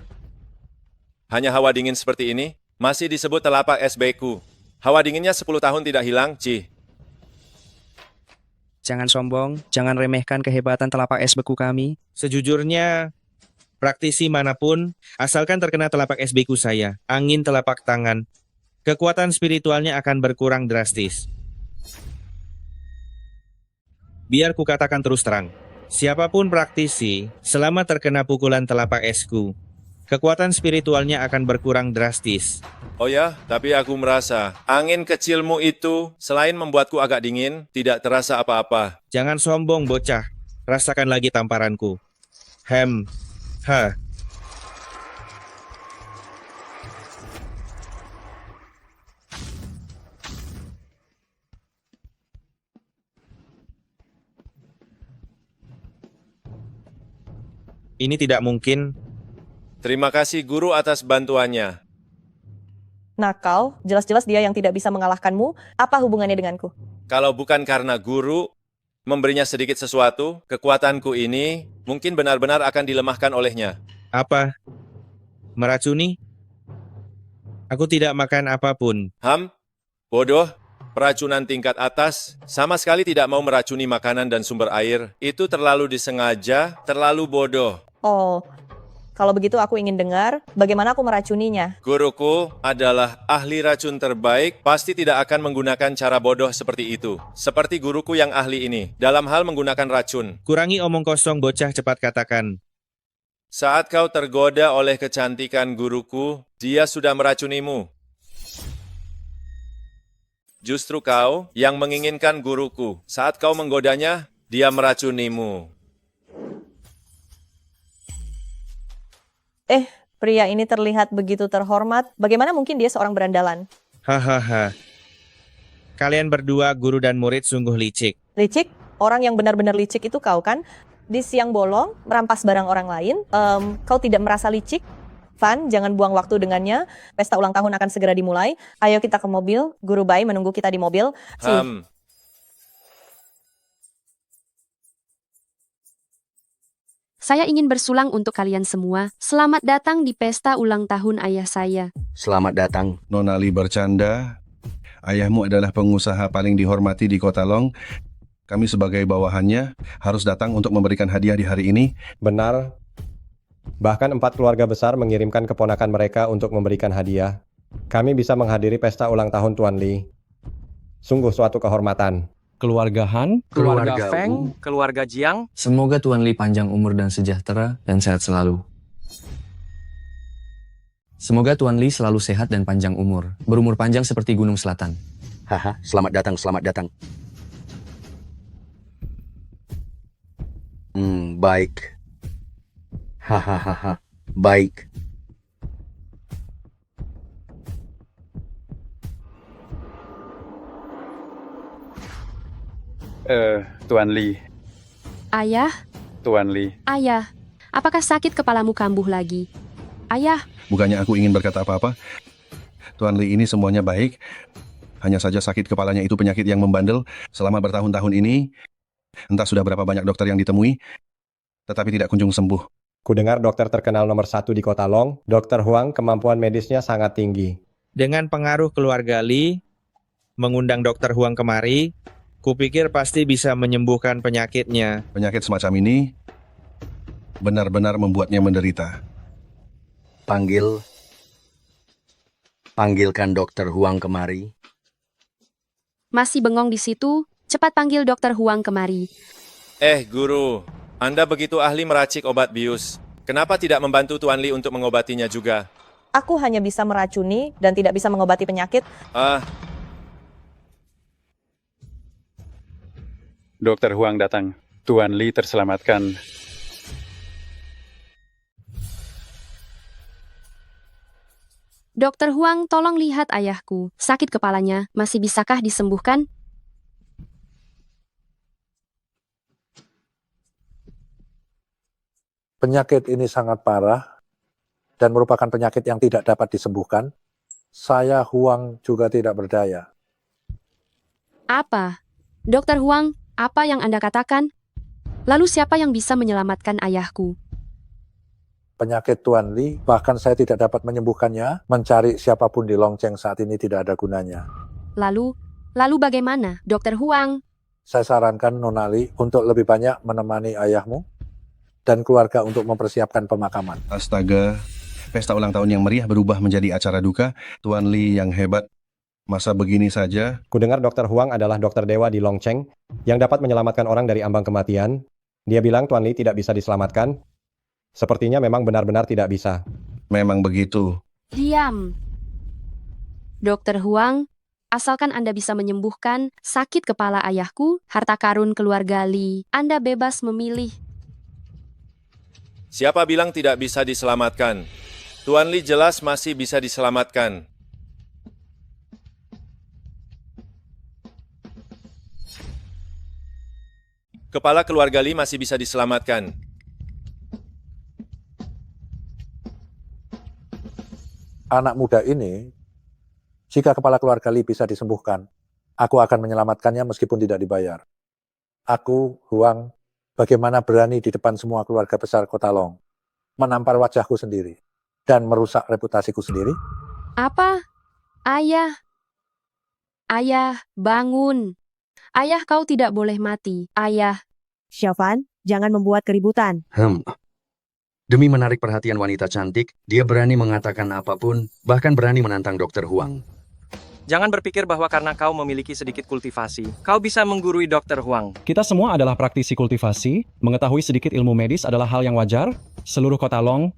Hanya hawa dingin seperti ini, masih disebut telapak SB ku. Hawa dinginnya 10 tahun tidak hilang, Ci. Jangan sombong, jangan remehkan kehebatan telapak es beku kami. Sejujurnya, praktisi manapun, asalkan terkena telapak SB ku saya, angin telapak tangan, kekuatan spiritualnya akan berkurang drastis. Biar ku katakan terus terang, siapapun praktisi, selama terkena pukulan telapak esku, kekuatan spiritualnya akan berkurang drastis. Oh ya, tapi aku merasa angin kecilmu itu selain membuatku agak dingin, tidak terasa apa-apa. Jangan sombong bocah, rasakan lagi tamparanku. Ha. Ini tidak mungkin. Terima kasih guru atas bantuannya. Nakal, jelas-jelas dia yang tidak bisa mengalahkanmu. Apa hubungannya denganku? Kalau bukan karena guru memberinya sedikit sesuatu, kekuatanku ini mungkin benar-benar akan dilemahkan olehnya. Apa? Meracuni? Aku tidak makan apapun. Bodoh. Peracunan tingkat atas sama sekali tidak mau meracuni makanan dan sumber air. Itu terlalu disengaja, terlalu bodoh. Oh, kalau begitu aku ingin dengar bagaimana aku meracuninya. Guruku adalah ahli racun terbaik, pasti tidak akan menggunakan cara bodoh seperti itu. Seperti guruku yang ahli ini, dalam hal menggunakan racun. Kurangi omong kosong bocah, cepat katakan. Saat kau tergoda oleh kecantikan guruku, dia sudah meracunimu. Justru kau yang menginginkan guruku. Saat kau menggodanya, dia meracunimu. Pria ini terlihat begitu terhormat. Bagaimana mungkin dia seorang berandalan? Hahaha. Kalian berdua, guru dan murid, sungguh licik. Licik? Orang yang benar-benar licik itu kau kan? Di siang bolong, merampas barang orang lain. Kau tidak merasa licik? Van, jangan buang waktu dengannya. Pesta ulang tahun akan segera dimulai. Ayo kita ke mobil. Guru Bai menunggu kita di mobil. Saya ingin bersulang untuk kalian semua. Selamat datang di pesta ulang tahun ayah saya. Selamat datang. Nona Li bercanda. Ayahmu adalah pengusaha paling dihormati di Kota Long. Kami sebagai bawahannya harus datang untuk memberikan hadiah di hari ini. Benar. Bahkan 4 keluarga besar mengirimkan keponakan mereka untuk memberikan hadiah. Kami bisa menghadiri pesta ulang tahun Tuan Li. Sungguh suatu kehormatan. Keluarga Han, keluarga Feng, keluarga Jiang. Semoga Tuan Li panjang umur dan sejahtera dan sehat selalu. Semoga Tuan Li selalu sehat dan panjang umur, berumur panjang seperti Gunung Selatan. Haha, selamat datang, selamat datang. Baik. Hahaha, baik. Tuan Li, Ayah, Tuan Li. ayah, apakah sakit kepalamu kambuh lagi? Ayah, Bukannya aku ingin berkata apa-apa. Tuan Li ini semuanya baik. Hanya saja sakit kepalanya itu penyakit yang membandel selama bertahun-tahun ini. Entah sudah berapa banyak dokter yang ditemui, tetapi tidak kunjung sembuh. Kudengar dokter terkenal nomor 1 di Kota Long, Dr. Huang, kemampuan medisnya sangat tinggi. Dengan pengaruh keluarga Li, mengundang Dr. Huang kemari, kupikir pasti bisa menyembuhkan penyakitnya. Penyakit semacam ini benar-benar membuatnya menderita. Panggilkan Dr. Huang kemari. masih bengong di situ? Cepat panggil Dokter Huang kemari. Guru, Anda begitu ahli meracik obat bius. Kenapa tidak membantu Tuan Li untuk mengobatinya juga? Aku hanya bisa meracuni dan tidak bisa mengobati penyakit. Dr. Huang datang. Tuan Li terselamatkan. Dokter Huang, tolong lihat ayahku. Sakit kepalanya, masih bisakah disembuhkan? Penyakit ini sangat parah dan merupakan penyakit yang tidak dapat disembuhkan. Saya Huang juga tidak berdaya. Apa? Dokter Huang, apa yang Anda katakan? Lalu siapa yang bisa menyelamatkan ayahku? Penyakit Tuan Li, bahkan saya tidak dapat menyembuhkannya. Mencari siapapun di Longcheng saat ini tidak ada gunanya. Lalu bagaimana, Dokter Huang? Saya sarankan Nona Li untuk lebih banyak menemani ayahmu dan keluarga untuk mempersiapkan pemakaman. Astaga, pesta ulang tahun yang meriah berubah menjadi acara duka. Tuan Li yang hebat, masa begini saja? Kudengar Dr. Huang adalah dokter dewa di Longcheng yang dapat menyelamatkan orang dari ambang kematian. Dia bilang Tuan Li tidak bisa diselamatkan. Sepertinya memang benar-benar tidak bisa. Memang begitu. Diam. Dokter Huang, asalkan Anda bisa menyembuhkan sakit kepala ayahku, harta karun keluarga Li, Anda bebas memilih. Siapa bilang tidak bisa diselamatkan? Tuan Li jelas masih bisa diselamatkan. Kepala keluarga Li masih bisa diselamatkan. Anak muda ini, jika kepala keluarga Li bisa disembuhkan, aku akan menyelamatkannya meskipun tidak dibayar. Aku, Huang, bagaimana berani di depan semua keluarga besar Kota Long, menampar wajahku sendiri, dan merusak reputasiku sendiri? Apa? Ayah. Ayah, bangun. Ayah, kau tidak boleh mati. Ayah. Xiaofan, jangan membuat keributan. Demi menarik perhatian wanita cantik, dia berani mengatakan apapun, bahkan berani menantang Dr. Huang. Jangan berpikir bahwa karena kau memiliki sedikit kultivasi, kau bisa menggurui Dr. Huang. Kita semua adalah praktisi kultivasi, mengetahui sedikit ilmu medis adalah hal yang wajar. Seluruh Kota Long,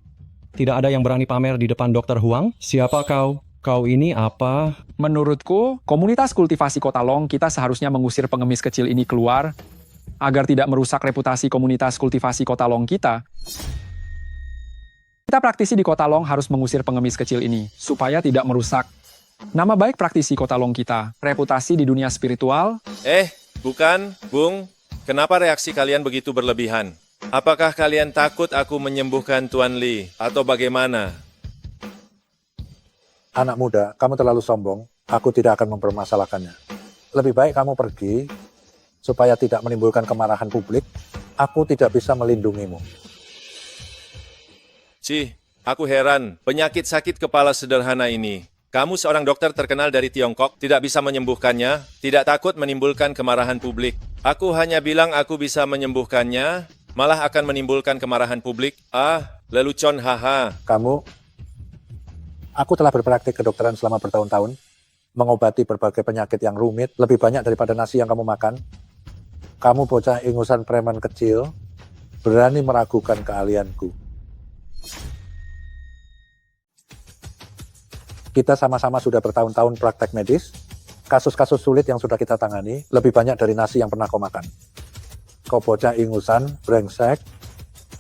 tidak ada yang berani pamer di depan Dr. Huang. Siapa kau? Kau ini apa? Menurutku, komunitas kultivasi Kota Long kita seharusnya mengusir pengemis kecil ini keluar agar tidak merusak reputasi komunitas kultivasi Kota Long kita. Kita praktisi di Kota Long harus mengusir pengemis kecil ini supaya tidak merusak nama baik praktisi Kota Long kita, reputasi di dunia spiritual. Bukan, Bung. Kenapa reaksi kalian begitu berlebihan? Apakah kalian takut aku menyembuhkan Tuan Li atau bagaimana? Anak muda, kamu terlalu sombong. Aku tidak akan mempermasalahkannya. Lebih baik kamu pergi, supaya tidak menimbulkan kemarahan publik. Aku tidak bisa melindungimu. Aku heran. Penyakit sakit kepala sederhana ini. Kamu seorang dokter terkenal dari Tiongkok, tidak bisa menyembuhkannya, tidak takut menimbulkan kemarahan publik. Aku hanya bilang aku bisa menyembuhkannya, malah akan menimbulkan kemarahan publik. Lelucon, haha. Aku telah berpraktik kedokteran selama bertahun-tahun, mengobati berbagai penyakit yang rumit, lebih banyak daripada nasi yang kamu makan. Kamu bocah ingusan preman kecil, berani meragukan keahlianku. Kita sama-sama sudah bertahun-tahun praktek medis. Kasus-kasus sulit yang sudah kita tangani lebih banyak dari nasi yang pernah kau makan. Kau bocah ingusan, brengsek,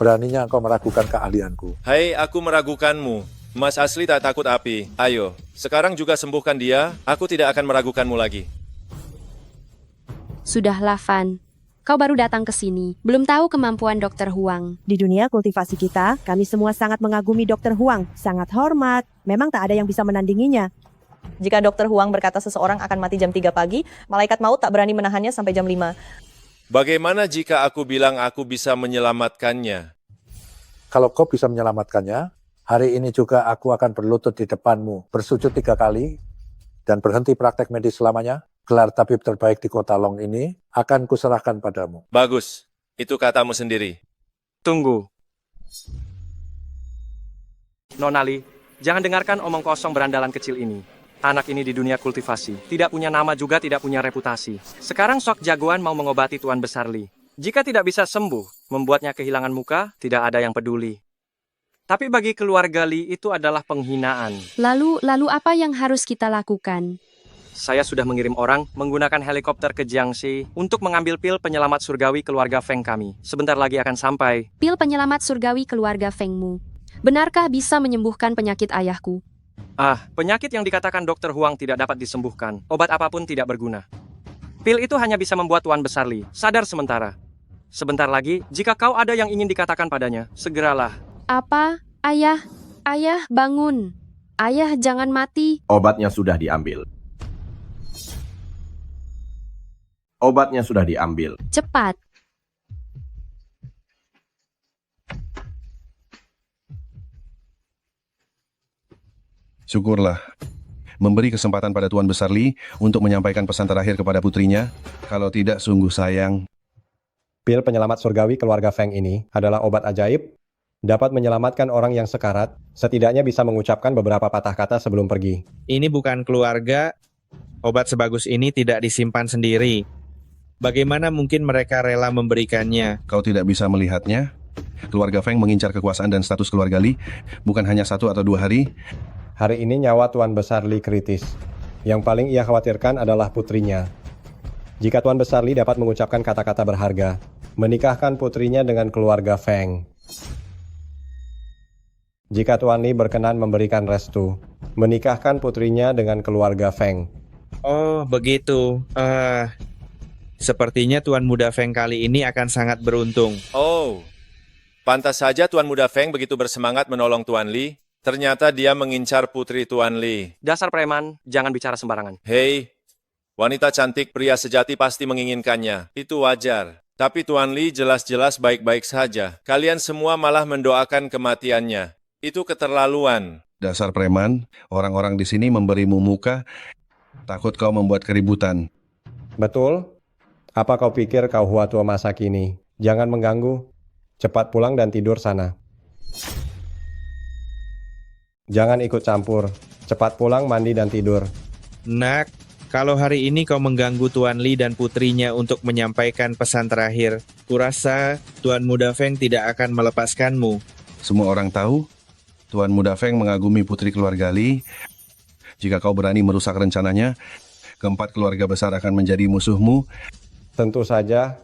beraninya kau meragukan keahlianku. Hai, aku meragukanmu. Mas asli tak takut api. Ayo, sekarang juga sembuhkan dia. Aku tidak akan meragukanmu lagi. Sudahlah, Fan. Kau baru datang ke sini, belum tahu kemampuan Dr. Huang. Di dunia kultivasi kita, kami semua sangat mengagumi Dr. Huang, sangat hormat. Memang tak ada yang bisa menandinginya. Jika Dr. Huang berkata seseorang akan mati jam 3 pagi, malaikat maut tak berani menahannya sampai jam 5. Bagaimana jika aku bilang aku bisa menyelamatkannya? Kalau kau bisa menyelamatkannya, hari ini juga aku akan berlutut di depanmu, bersujud 3 kali, dan berhenti praktek medis selamanya. Gelar tabib terbaik di Kota Long ini akan kuserahkan padamu. Bagus, itu katamu sendiri. Tunggu. Nona Li, jangan dengarkan omong kosong berandalan kecil ini. Anak ini di dunia kultivasi, tidak punya nama juga tidak punya reputasi. Sekarang sok jagoan mau mengobati Tuan Besar Li. Jika tidak bisa sembuh, membuatnya kehilangan muka, tidak ada yang peduli. Tapi bagi keluarga Li itu adalah penghinaan. Lalu apa yang harus kita lakukan? Saya sudah mengirim orang menggunakan helikopter ke Jiangxi untuk mengambil pil penyelamat surgawi keluarga Feng kami. Sebentar lagi akan sampai. Pil penyelamat surgawi keluarga Fengmu. Benarkah bisa menyembuhkan penyakit ayahku? Penyakit yang dikatakan Dr. Huang tidak dapat disembuhkan. Obat apapun tidak berguna. Pil itu hanya bisa membuat Tuan Besar Li sadar sementara. Sebentar lagi, jika kau ada yang ingin dikatakan padanya, segeralah. Apa? Ayah, bangun. Ayah, jangan mati. Obatnya sudah diambil. Obatnya sudah diambil. Cepat. Syukurlah. Memberi kesempatan pada Tuan Besar Li untuk menyampaikan pesan terakhir kepada putrinya. Kalau tidak, sungguh sayang. Pil penyelamat surgawi keluarga Feng ini adalah obat ajaib, dapat menyelamatkan orang yang sekarat, setidaknya bisa mengucapkan beberapa patah kata sebelum pergi. Ini bukan keluarga, obat sebagus ini tidak disimpan sendiri. Bagaimana mungkin mereka rela memberikannya? Kau tidak bisa melihatnya? Keluarga Feng mengincar kekuasaan dan status keluarga Li bukan hanya 1 atau 2 hari. Hari ini nyawa Tuan Besar Li kritis. Yang paling ia khawatirkan adalah putrinya. Jika Tuan Besar Li dapat mengucapkan kata-kata berharga, menikahkan putrinya dengan keluarga Feng. Jika Tuan Li berkenan memberikan restu, menikahkan putrinya dengan keluarga Feng. Oh, begitu. Sepertinya Tuan Muda Feng kali ini akan sangat beruntung. Oh, pantas saja Tuan Muda Feng begitu bersemangat menolong Tuan Li. Ternyata dia mengincar putri Tuan Li. Dasar preman, jangan bicara sembarangan. Hei, wanita cantik pria sejati pasti menginginkannya. Itu wajar. Tapi Tuan Li jelas-jelas baik-baik saja. Kalian semua malah mendoakan kematiannya. Itu keterlaluan. Dasar preman, orang-orang di sini memberimu muka, takut kau membuat keributan. Betul? Apa kau pikir kau Hua Tua masa kini? Jangan mengganggu. Cepat pulang dan tidur sana. Jangan ikut campur. Cepat pulang, mandi dan tidur. Nak, kalau hari ini kau mengganggu Tuan Li dan putrinya untuk menyampaikan pesan terakhir, kurasa Tuan Muda Feng tidak akan melepaskanmu. Semua orang tahu, Tuan Muda Feng mengagumi putri keluarga Li. Jika kau berani merusak rencananya, keempat keluarga besar akan menjadi musuhmu. Tentu saja,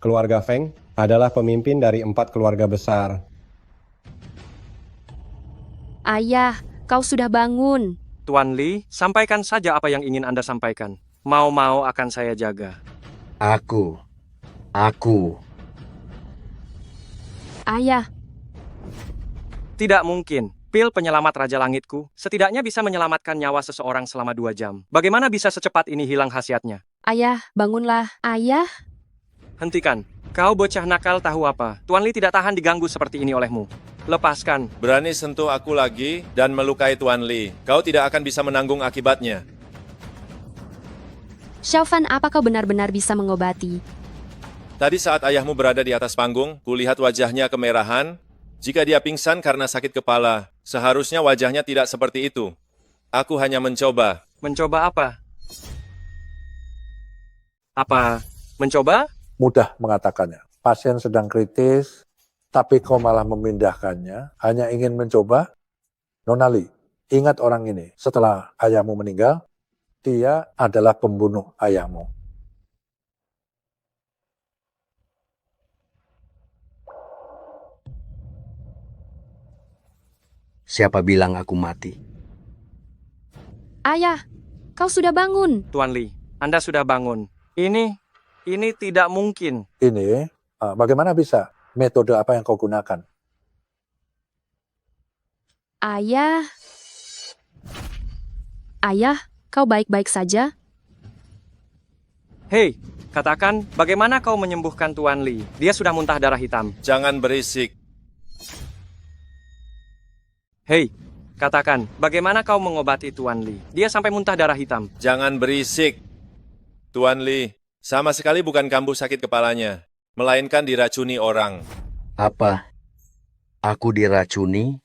keluarga Feng adalah pemimpin dari 4 keluarga besar. Ayah, kau sudah bangun. Tuan Li, sampaikan saja apa yang ingin Anda sampaikan. Mau-mau akan saya jaga. Aku. Ayah, Tidak mungkin. Pil penyelamat Raja Langitku setidaknya bisa menyelamatkan nyawa seseorang selama 2 jam. Bagaimana bisa secepat ini hilang khasiatnya? ayah, bangunlah. Ayah, Hentikan. Kau bocah nakal tahu apa? Tuan Li tidak tahan diganggu seperti ini olehmu. Lepaskan. Berani sentuh aku lagi dan melukai Tuan Li. Kau tidak akan bisa menanggung akibatnya. Xiaofan, apa kau benar-benar bisa mengobati? Tadi saat ayahmu berada di atas panggung, kulihat wajahnya kemerahan. Jika dia pingsan karena sakit kepala, seharusnya wajahnya tidak seperti itu. Aku hanya mencoba. Mencoba apa? Apa? Mencoba? Mudah mengatakannya. Pasien sedang kritis, tapi kau malah memindahkannya, hanya ingin mencoba. Nona Li, ingat orang ini. Setelah ayahmu meninggal, dia adalah pembunuh ayahmu. Siapa bilang aku mati? Ayah, kau sudah bangun. Tuan Li, Anda sudah bangun. Ini tidak mungkin. Ini, bagaimana bisa? Metode apa yang kau gunakan? Ayah, kau baik-baik saja? Hei, katakan, bagaimana kau menyembuhkan Tuan Li? Dia sudah muntah darah hitam. Jangan berisik. Hei, katakan, bagaimana kau mengobati Tuan Li? Dia sampai muntah darah hitam. Jangan berisik. Tuan Li, sama sekali bukan kambuh sakit kepalanya, melainkan diracuni orang. Apa? Aku diracuni?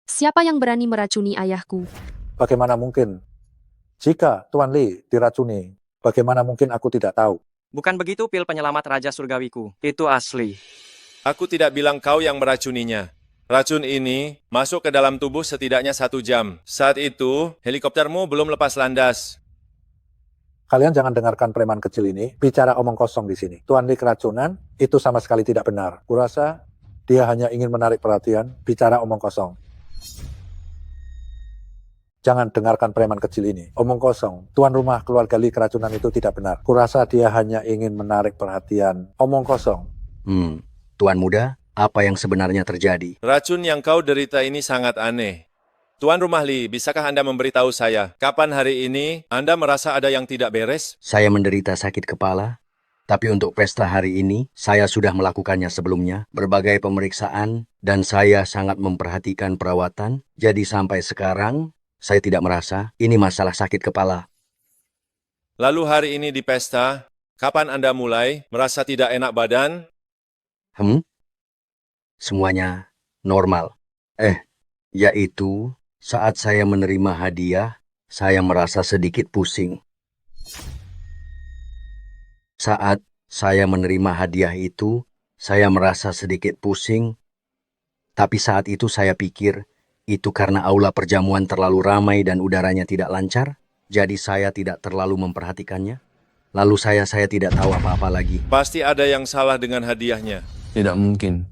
Siapa yang berani meracuni ayahku? Bagaimana mungkin? Jika Tuan Li diracuni, bagaimana mungkin aku tidak tahu? Bukan begitu pil penyelamat Raja Surgawiku. Itu asli. Aku tidak bilang kau yang meracuninya. Racun ini masuk ke dalam tubuh setidaknya 1 jam. Saat itu, helikoptermu belum lepas landas. Kalian jangan dengarkan preman kecil ini bicara omong kosong di sini. Tuan Li keracunan, itu sama sekali tidak benar. Kurasa dia hanya ingin menarik perhatian, bicara omong kosong. Jangan dengarkan preman kecil ini. Omong kosong. Tuan rumah keluarga Li keracunan itu tidak benar. Kurasa dia hanya ingin menarik perhatian. Omong kosong. Tuan muda, Apa yang sebenarnya terjadi? Racun yang kau derita ini sangat aneh. Tuan Rumah Li, bisakah Anda memberitahu saya, kapan hari ini Anda merasa ada yang tidak beres? Saya menderita sakit kepala, tapi untuk pesta hari ini, saya sudah melakukannya sebelumnya, berbagai pemeriksaan, dan saya sangat memperhatikan perawatan, jadi sampai sekarang, saya tidak merasa ini masalah sakit kepala. Lalu hari ini di pesta, kapan Anda mulai merasa tidak enak badan? Semuanya normal. Yaitu saat saya menerima hadiah, saya merasa sedikit pusing. Saat saya menerima hadiah itu, saya merasa sedikit pusing, tapi saat itu saya pikir itu karena aula perjamuan terlalu ramai dan udaranya tidak lancar, jadi saya tidak terlalu memperhatikannya. Lalu saya tidak tahu apa-apa lagi. Pasti ada yang salah dengan hadiahnya. Tidak mungkin.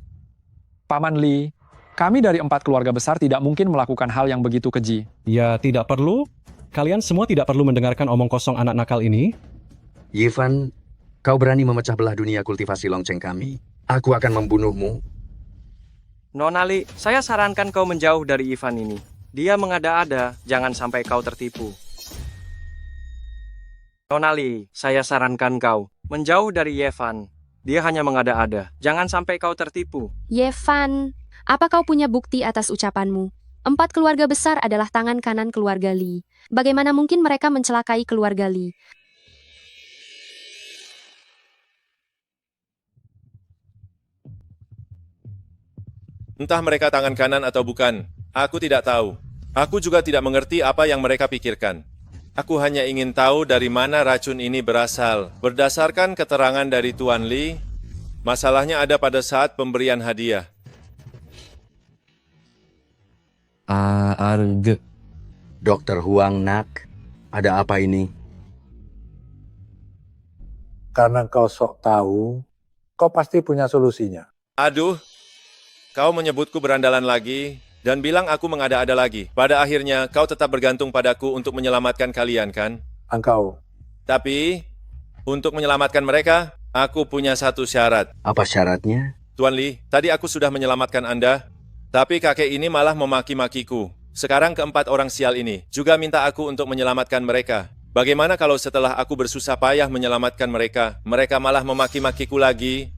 Paman Li, kami dari 4 keluarga besar tidak mungkin melakukan hal yang begitu keji. Ya, tidak perlu. Kalian semua tidak perlu mendengarkan omong kosong anak nakal ini. Yifan, kau berani memecah belah dunia kultivasi lonceng kami. Aku akan membunuhmu. Nona Li, saya sarankan kau menjauh dari Ivan ini. Dia mengada-ada, jangan sampai kau tertipu. Nona Li, saya sarankan kau menjauh dari Yevan. Dia hanya mengada-ada, jangan sampai kau tertipu. Yevan, apa kau punya bukti atas ucapanmu? 4 keluarga besar adalah tangan kanan keluarga Li. Bagaimana mungkin mereka mencelakai keluarga Li? Entah mereka tangan kanan atau bukan, aku tidak tahu. Aku juga tidak mengerti apa yang mereka pikirkan. Aku hanya ingin tahu dari mana racun ini berasal. Berdasarkan keterangan dari Tuan Li, masalahnya ada pada saat pemberian hadiah. Arg. Dokter Huang nak, ada apa ini? Karena kau sok tahu, kau pasti punya solusinya. Aduh, kau menyebutku berandalan lagi dan bilang aku mengada-ada lagi. Pada akhirnya, kau tetap bergantung padaku untuk menyelamatkan kalian, kan? Engkau. Tapi, untuk menyelamatkan mereka, aku punya satu syarat. Apa syaratnya? Tuan Li, tadi aku sudah menyelamatkan Anda, tapi kakek ini malah memaki-makiku. Sekarang keempat orang sial ini juga minta aku untuk menyelamatkan mereka. Bagaimana kalau setelah aku bersusah payah menyelamatkan mereka, mereka malah memaki-makiku lagi?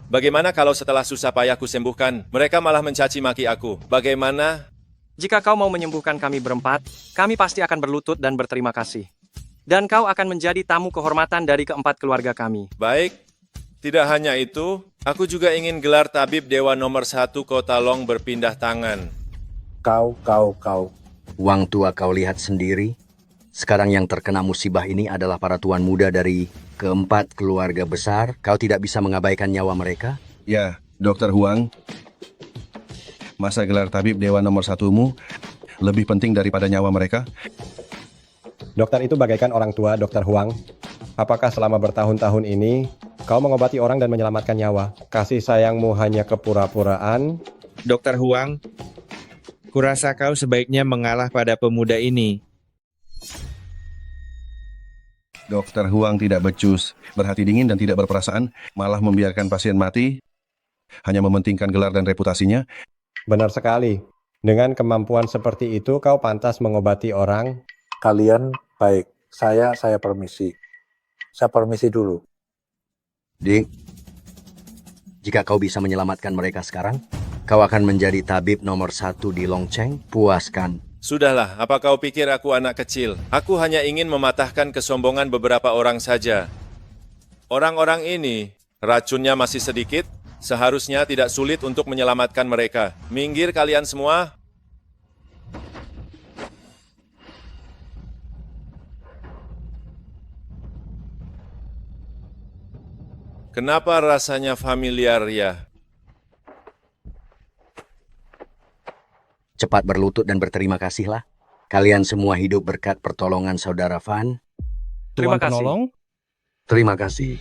Bagaimana kalau setelah susah payahku sembuhkan, mereka malah mencaci maki aku? Bagaimana? Jika kau mau menyembuhkan kami berempat, kami pasti akan berlutut dan berterima kasih. Dan kau akan menjadi tamu kehormatan dari keempat keluarga kami. Baik, tidak hanya itu, aku juga ingin gelar tabib Dewa nomor 1 Kota Long berpindah tangan. Kau. Wang tua kau lihat sendiri. Sekarang yang terkena musibah ini adalah para tuan muda dari keempat keluarga besar. Kau tidak bisa mengabaikan nyawa mereka? Ya, Dokter Huang. Masa gelar tabib Dewa nomor 1-mu lebih penting daripada nyawa mereka? Dokter itu bagaikan orang tua, Dokter Huang. Apakah selama bertahun-tahun ini kau mengobati orang dan menyelamatkan nyawa? Kasih sayangmu hanya kepura-puraan? Dokter Huang, kurasa kau sebaiknya mengalah pada pemuda ini. Dokter Huang tidak becus, berhati dingin dan tidak berperasaan, malah membiarkan pasien mati, hanya mementingkan gelar dan reputasinya. Benar sekali. Dengan kemampuan seperti itu, kau pantas mengobati orang. Kalian baik. Saya permisi. Saya permisi dulu. Dik, jika kau bisa menyelamatkan mereka sekarang, kau akan menjadi tabib nomor 1 di Longcheng. Puaskan. Sudahlah, apa kau pikir aku anak kecil? Aku hanya ingin mematahkan kesombongan beberapa orang saja. Orang-orang ini, racunnya masih sedikit, seharusnya tidak sulit untuk menyelamatkan mereka. Minggir kalian semua. Kenapa rasanya familiar ya? Cepat berlutut dan berterima kasihlah. Kalian semua hidup berkat pertolongan saudara Van. Terima kasih. Terima kasih.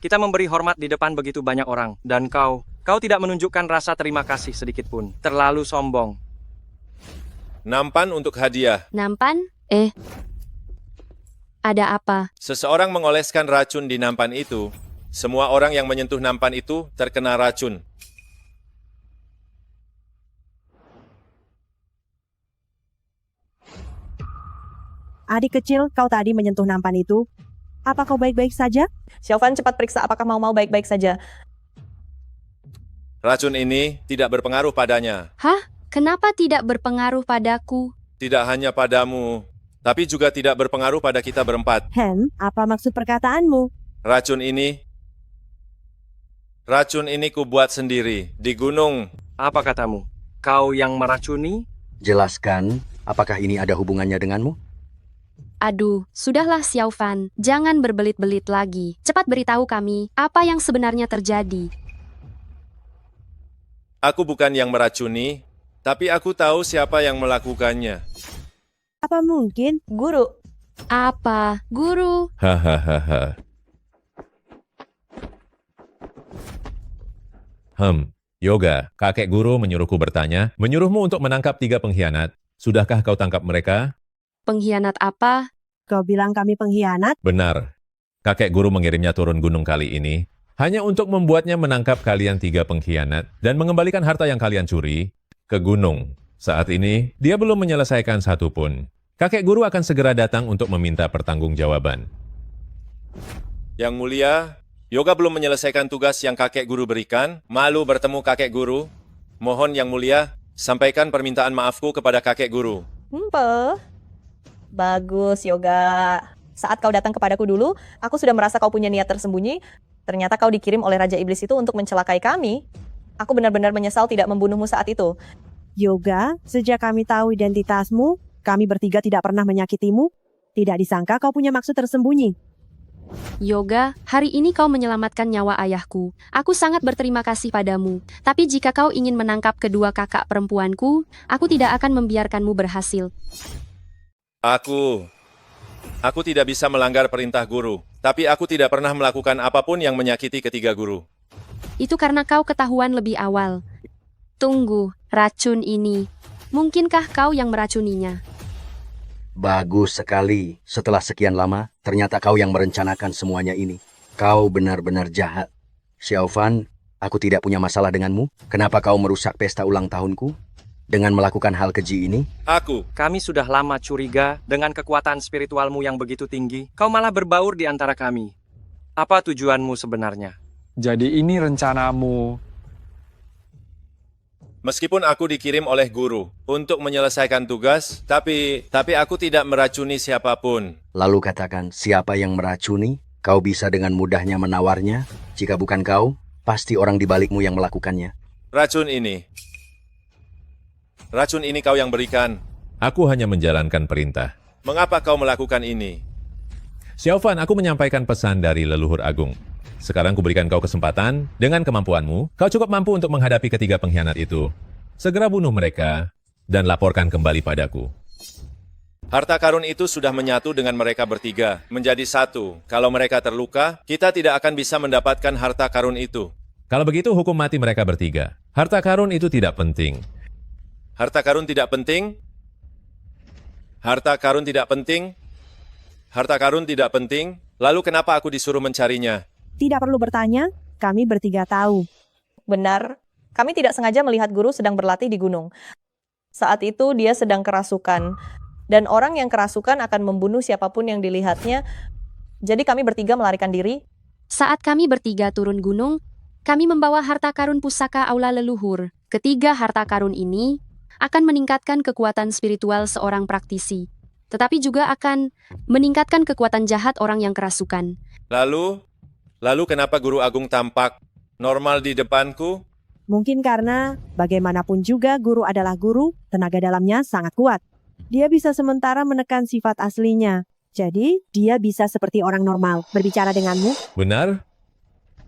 Kita memberi hormat di depan begitu banyak orang. Dan kau tidak menunjukkan rasa terima kasih sedikit pun. Terlalu sombong. Nampan untuk hadiah. Nampan? Ada apa? Seseorang mengoleskan racun di nampan itu. Semua orang yang menyentuh nampan itu terkena racun. Adik kecil, kau tadi menyentuh nampan itu. Apa kau baik-baik saja? Xiaofan cepat periksa apakah mau baik-baik saja. Racun ini tidak berpengaruh padanya. Hah? Kenapa tidak berpengaruh padaku? Tidak hanya padamu, tapi juga tidak berpengaruh pada kita berempat. Hen, apa maksud perkataanmu? Racun ini ku buat sendiri, di gunung. Apa katamu? Kau yang meracuni? Jelaskan, apakah ini ada hubungannya denganmu? Aduh, sudahlah Xiaofan, jangan berbelit-belit lagi. Cepat beritahu kami, apa yang sebenarnya terjadi. Aku bukan yang meracuni, tapi aku tahu siapa yang melakukannya. Apa mungkin? Guru. Apa? Guru? Hahaha. Yoga, kakek guru menyuruhku bertanya, menyuruhmu untuk menangkap 3 pengkhianat. Sudahkah kau tangkap mereka? Pengkhianat apa? Kau bilang kami pengkhianat? Benar. Kakek guru mengirimnya turun gunung kali ini, hanya untuk membuatnya menangkap kalian 3 pengkhianat dan mengembalikan harta yang kalian curi ke gunung. Saat ini, dia belum menyelesaikan satu pun. Kakek guru akan segera datang untuk meminta pertanggungjawaban. Yang mulia, Yoga belum menyelesaikan tugas yang kakek guru berikan. Malu bertemu kakek guru. Mohon yang mulia, sampaikan permintaan maafku kepada kakek guru. Bagus, Yoga. Saat kau datang kepadaku dulu, aku sudah merasa kau punya niat tersembunyi. Ternyata kau dikirim oleh Raja Iblis itu untuk mencelakai kami. Aku benar-benar menyesal tidak membunuhmu saat itu. Yoga, sejak kami tahu identitasmu, kami bertiga tidak pernah menyakitimu. Tidak disangka kau punya maksud tersembunyi. Yoga, hari ini kau menyelamatkan nyawa ayahku. Aku sangat berterima kasih padamu. Tapi jika kau ingin menangkap kedua kakak perempuanku, aku tidak akan membiarkanmu berhasil. Aku tidak bisa melanggar perintah guru. Tapi aku tidak pernah melakukan apapun yang menyakiti ketiga guru. Itu karena kau ketahuan lebih awal. Tunggu, racun ini. Mungkinkah kau yang meracuninya? Bagus sekali. Setelah sekian lama, ternyata kau yang merencanakan semuanya ini. Kau benar-benar jahat. Xiaofan, aku tidak punya masalah denganmu. Kenapa kau merusak pesta ulang tahunku? Dengan melakukan hal keji ini? Kami sudah lama curiga dengan kekuatan spiritualmu yang begitu tinggi. Kau malah berbaur di antara kami. Apa tujuanmu sebenarnya? Jadi ini rencanamu. Meskipun aku dikirim oleh guru untuk menyelesaikan tugas, tapi aku tidak meracuni siapapun. Lalu katakan, siapa yang meracuni? Kau bisa dengan mudahnya menawarnya. Jika bukan kau, pasti orang di balikmu yang melakukannya. Racun ini kau yang berikan. Aku hanya menjalankan perintah. Mengapa kau melakukan ini? Xiaofan, aku menyampaikan pesan dari leluhur agung. Sekarang kuberikan kau kesempatan, dengan kemampuanmu, kau cukup mampu untuk menghadapi ketiga pengkhianat itu. Segera bunuh mereka, dan laporkan kembali padaku. Harta karun itu sudah menyatu dengan mereka bertiga, menjadi satu. Kalau mereka terluka, kita tidak akan bisa mendapatkan harta karun itu. Kalau begitu, hukum mati mereka bertiga. Harta karun itu tidak penting. Harta karun tidak penting? Harta karun tidak penting? Harta karun tidak penting? Lalu kenapa aku disuruh mencarinya? Tidak perlu bertanya, kami bertiga tahu. Benar, kami tidak sengaja melihat guru sedang berlatih di gunung. Saat itu dia sedang kerasukan. Dan orang yang kerasukan akan membunuh siapapun yang dilihatnya. Jadi kami bertiga melarikan diri. Saat kami bertiga turun gunung, kami membawa harta karun pusaka aula leluhur. Ketiga harta karun ini akan meningkatkan kekuatan spiritual seorang praktisi. Tetapi juga akan meningkatkan kekuatan jahat orang yang kerasukan. Lalu kenapa Guru Agung tampak normal di depanku? Mungkin karena bagaimanapun juga guru adalah guru, tenaga dalamnya sangat kuat. Dia bisa sementara menekan sifat aslinya. Jadi, dia bisa seperti orang normal berbicara denganmu. Benar?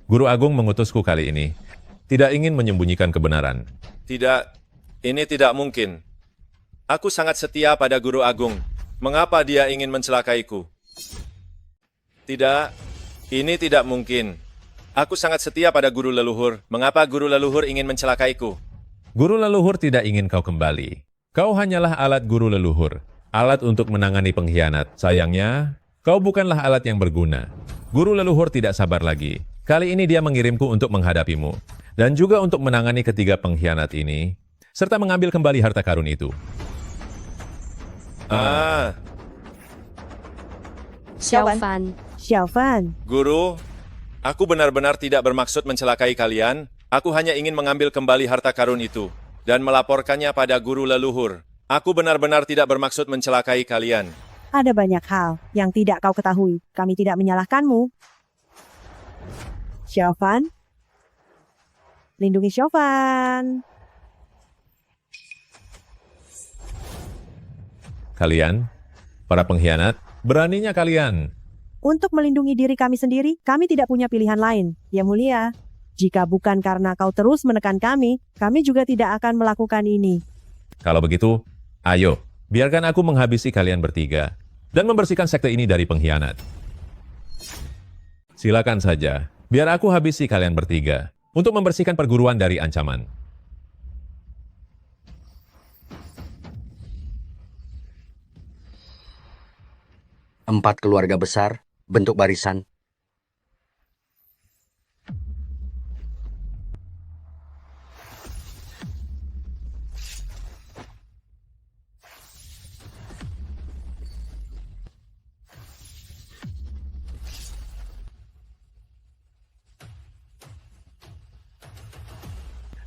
Guru Agung mengutusku kali ini. Tidak ingin menyembunyikan kebenaran. Tidak, ini tidak mungkin. Aku sangat setia pada Guru Agung. Mengapa dia ingin mencelakaiku? Tidak, ini tidak mungkin. Aku sangat setia pada guru leluhur. Mengapa guru leluhur ingin mencelakaiku? Guru leluhur tidak ingin kau kembali. Kau hanyalah alat guru leluhur. Alat untuk menangani pengkhianat. Sayangnya, Kau bukanlah alat yang berguna. Guru leluhur tidak sabar lagi. Kali ini dia mengirimku untuk menghadapimu. Dan juga untuk menangani ketiga pengkhianat ini, serta mengambil kembali harta karun itu. Xiaofan. Xiaofan, Guru, aku benar-benar tidak bermaksud mencelakai kalian. Aku hanya ingin mengambil kembali harta karun itu dan melaporkannya pada guru leluhur. Aku benar-benar tidak bermaksud mencelakai kalian. ada banyak hal yang tidak kau ketahui. Kami tidak menyalahkanmu. Xiaofan, lindungi Xiaofan. Kalian, para pengkhianat, beraninya kalian. Untuk melindungi diri kami sendiri, kami tidak punya pilihan lain. Ya mulia, jika bukan karena kau terus menekan kami juga tidak akan melakukan ini. Kalau begitu, ayo, biarkan aku menghabisi kalian bertiga dan membersihkan sekte ini dari pengkhianat. Silakan saja, biar aku habisi kalian bertiga untuk membersihkan perguruan dari ancaman. Empat keluarga besar, bentuk barisan.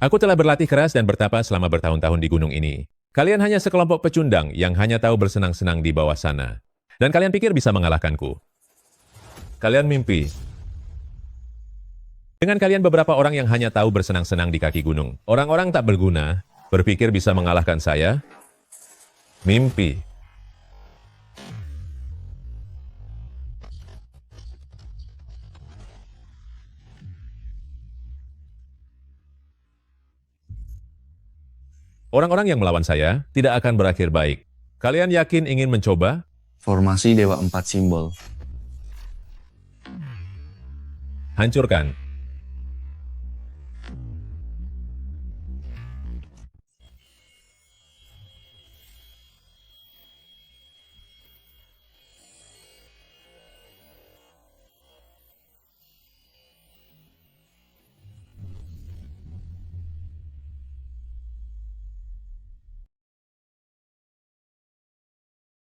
Aku telah berlatih keras dan bertapa selama bertahun-tahun di gunung ini. Kalian hanya sekelompok pecundang yang hanya tahu bersenang-senang di bawah sana. Dan kalian pikir bisa mengalahkanku. Kalian mimpi. Dengan kalian beberapa orang yang hanya tahu bersenang-senang di kaki gunung. Orang-orang tak berguna, berpikir bisa mengalahkan saya. Mimpi. Orang-orang yang melawan saya tidak akan berakhir baik. Kalian yakin ingin mencoba? Formasi Dewa 4 Simbol. Hancurkan.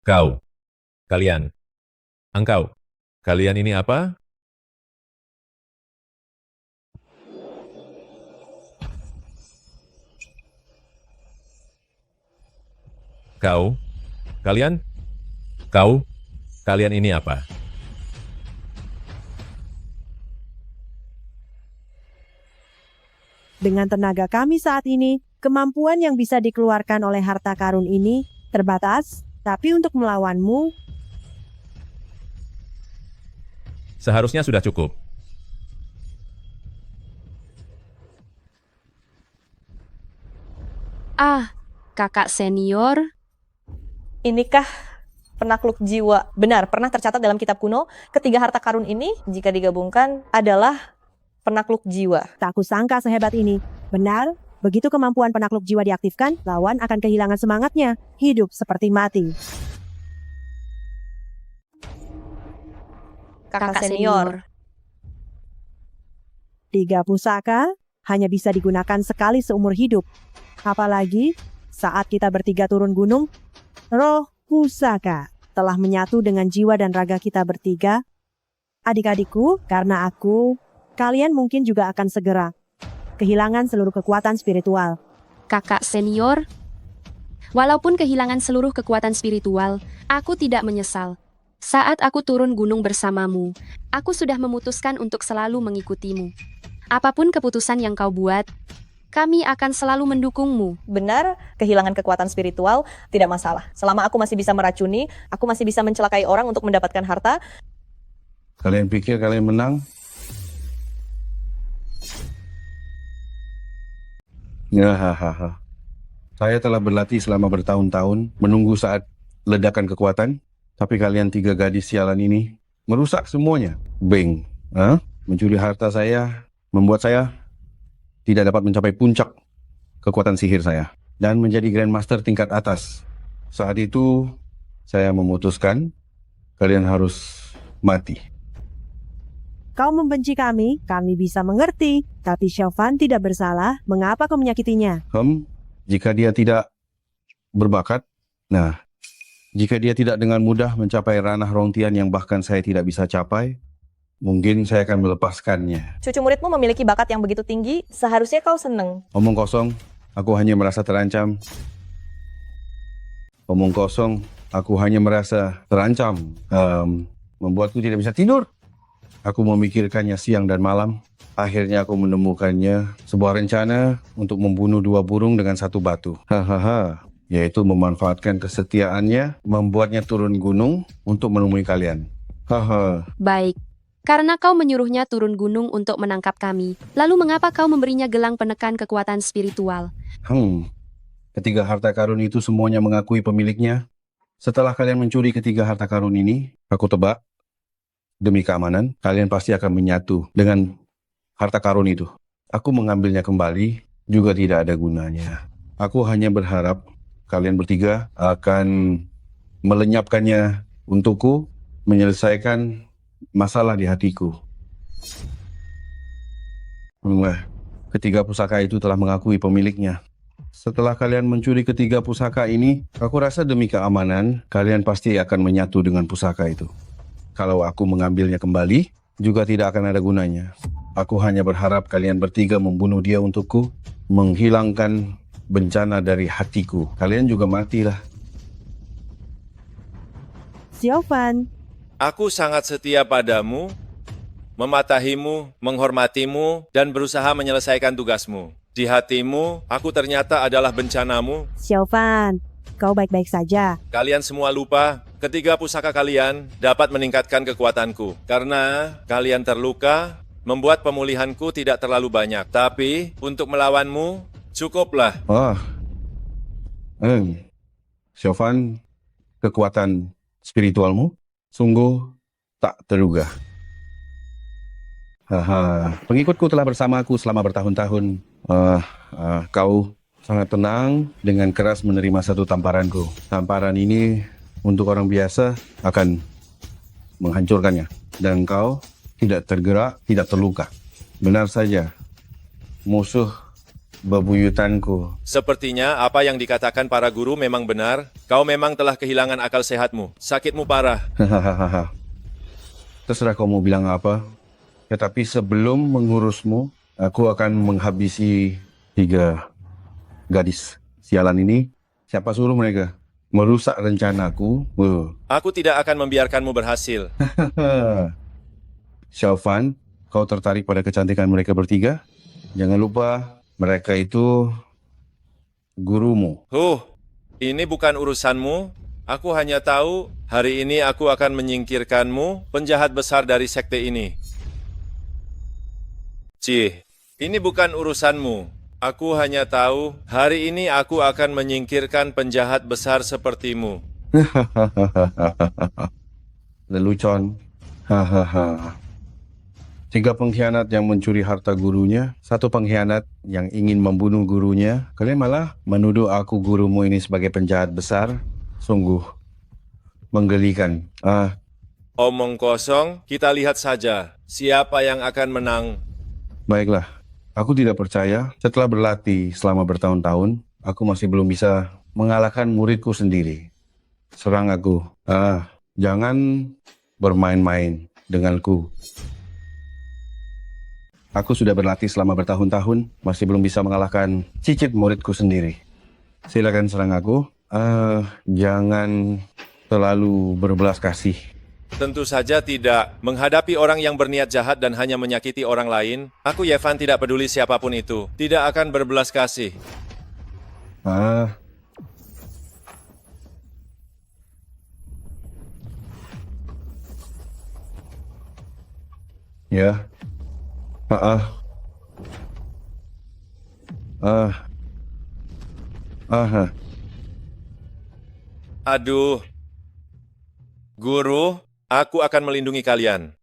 Kau. Kalian. Engkau. Kalian ini apa? Kau. Kalian. Kau. Kalian ini apa? Dengan tenaga kami saat ini, kemampuan yang bisa dikeluarkan oleh harta karun ini terbatas, tapi untuk melawanmu, Seharusnya sudah cukup. Kakak senior. Inikah penakluk jiwa benar pernah tercatat dalam kitab kuno? Ketiga harta karun ini jika digabungkan adalah penakluk jiwa. tak kusangka sehebat ini. Benar, begitu kemampuan penakluk jiwa diaktifkan, lawan akan kehilangan semangatnya, hidup seperti mati. Kakak senior. 3 pusaka hanya bisa digunakan sekali seumur hidup. Apalagi saat kita bertiga turun gunung, roh pusaka telah menyatu dengan jiwa dan raga kita bertiga. Adik-adikku, karena aku, kalian mungkin juga akan segera kehilangan seluruh kekuatan spiritual. Kakak senior. Walaupun kehilangan seluruh kekuatan spiritual, aku tidak menyesal. Saat aku turun gunung bersamamu, aku sudah memutuskan untuk selalu mengikutimu. Apapun keputusan yang kau buat, kami akan selalu mendukungmu. Benar, kehilangan kekuatan spiritual tidak masalah. Selama aku masih bisa meracuni, aku masih bisa mencelakai orang untuk mendapatkan harta. Kalian pikir kalian menang? Hahaha. Saya telah berlatih selama bertahun-tahun menunggu saat ledakan kekuatan. Tapi kalian 3 gadis sialan ini merusak semuanya. Beng, mencuri harta saya, membuat saya tidak dapat mencapai puncak kekuatan sihir saya. Dan menjadi Grandmaster tingkat atas. Saat itu, saya memutuskan kalian harus mati. Kau membenci kami bisa mengerti. Tapi Chauvin tidak bersalah, mengapa kau menyakitinya? Jika dia tidak berbakat, jika dia tidak dengan mudah mencapai ranah Rongtian yang bahkan saya tidak bisa capai, mungkin saya akan melepaskannya. Cucu muridmu memiliki bakat yang begitu tinggi, seharusnya kau seneng. Omong kosong, aku hanya merasa terancam. Omong kosong, aku hanya merasa terancam. Membuatku tidak bisa tidur. Aku memikirkannya siang dan malam. Akhirnya aku menemukannya sebuah rencana untuk membunuh 2 burung dengan 1 batu. Yaitu memanfaatkan kesetiaannya, membuatnya turun gunung untuk menemui kalian. Baik. Karena kau menyuruhnya turun gunung untuk menangkap kami, lalu mengapa kau memberinya gelang penekan kekuatan spiritual? Ketiga harta karun itu semuanya mengakui pemiliknya. Setelah kalian mencuri ketiga harta karun ini, aku tebak, demi keamanan, kalian pasti akan menyatu dengan harta karun itu. Aku mengambilnya kembali, juga tidak ada gunanya. Aku hanya berharap kalian bertiga akan melenyapkannya untukku, menyelesaikan masalah di hatiku. Ketiga pusaka itu telah mengakui pemiliknya. Setelah kalian mencuri ketiga pusaka ini, aku rasa demi keamanan, kalian pasti akan menyatu dengan pusaka itu. Kalau aku mengambilnya kembali, juga tidak akan ada gunanya. Aku hanya berharap kalian bertiga membunuh dia untukku, menghilangkan bencana dari hatiku. Kalian juga matilah. Chauvin, Aku sangat setia padamu, mematahimu, menghormatimu, dan berusaha menyelesaikan tugasmu. Di hatimu, aku ternyata adalah bencanamu. Chauvin, kau baik-baik saja. Kalian semua lupa, ketiga pusaka kalian dapat meningkatkan kekuatanku. Karena kalian terluka, membuat pemulihanku tidak terlalu banyak. Tapi, untuk melawanmu, cukuplah. Chauvin, kekuatan spiritualmu sungguh tak terduga. Pengikutku telah bersamaku selama bertahun-tahun. Kau sangat tenang dengan keras menerima satu tamparanku. Tamparan ini untuk orang biasa akan menghancurkannya. Dan kau tidak tergerak, tidak terluka. Benar saja, musuh bebuyutanku. Sepertinya apa yang dikatakan para guru memang benar. Kau memang telah kehilangan akal sehatmu. Sakitmu parah. Terserah kau mau bilang apa. Tetapi sebelum mengurusmu, aku akan menghabisi 3 gadis sialan ini. Siapa suruh mereka merusak rencanaku? Aku tidak akan membiarkanmu berhasil. Chauvin, kau tertarik pada kecantikan mereka bertiga? Jangan lupa, mereka itu gurumu. Ini bukan urusanmu. Aku hanya tahu hari ini aku akan menyingkirkanmu, penjahat besar dari sekte ini. Ini bukan urusanmu. Aku hanya tahu hari ini aku akan menyingkirkan penjahat besar sepertimu. Lelucon. 3 pengkhianat yang mencuri harta gurunya, 1 pengkhianat yang ingin membunuh gurunya. Kalian malah menuduh aku gurumu ini sebagai penjahat besar. Sungguh menggelikan. Omong kosong, kita lihat saja siapa yang akan menang. Baiklah, aku tidak percaya. Setelah berlatih selama bertahun-tahun, aku masih belum bisa mengalahkan muridku sendiri. Serang aku. Jangan bermain-main denganku. Aku sudah berlatih selama bertahun-tahun, masih belum bisa mengalahkan cicit muridku sendiri. Silakan serang aku. Jangan terlalu berbelas kasih. Tentu saja tidak. Menghadapi orang yang berniat jahat dan hanya menyakiti orang lain, aku Yevan tidak peduli siapapun itu. Tidak akan berbelas kasih. Ya. Aduh. Guru, aku akan melindungi kalian.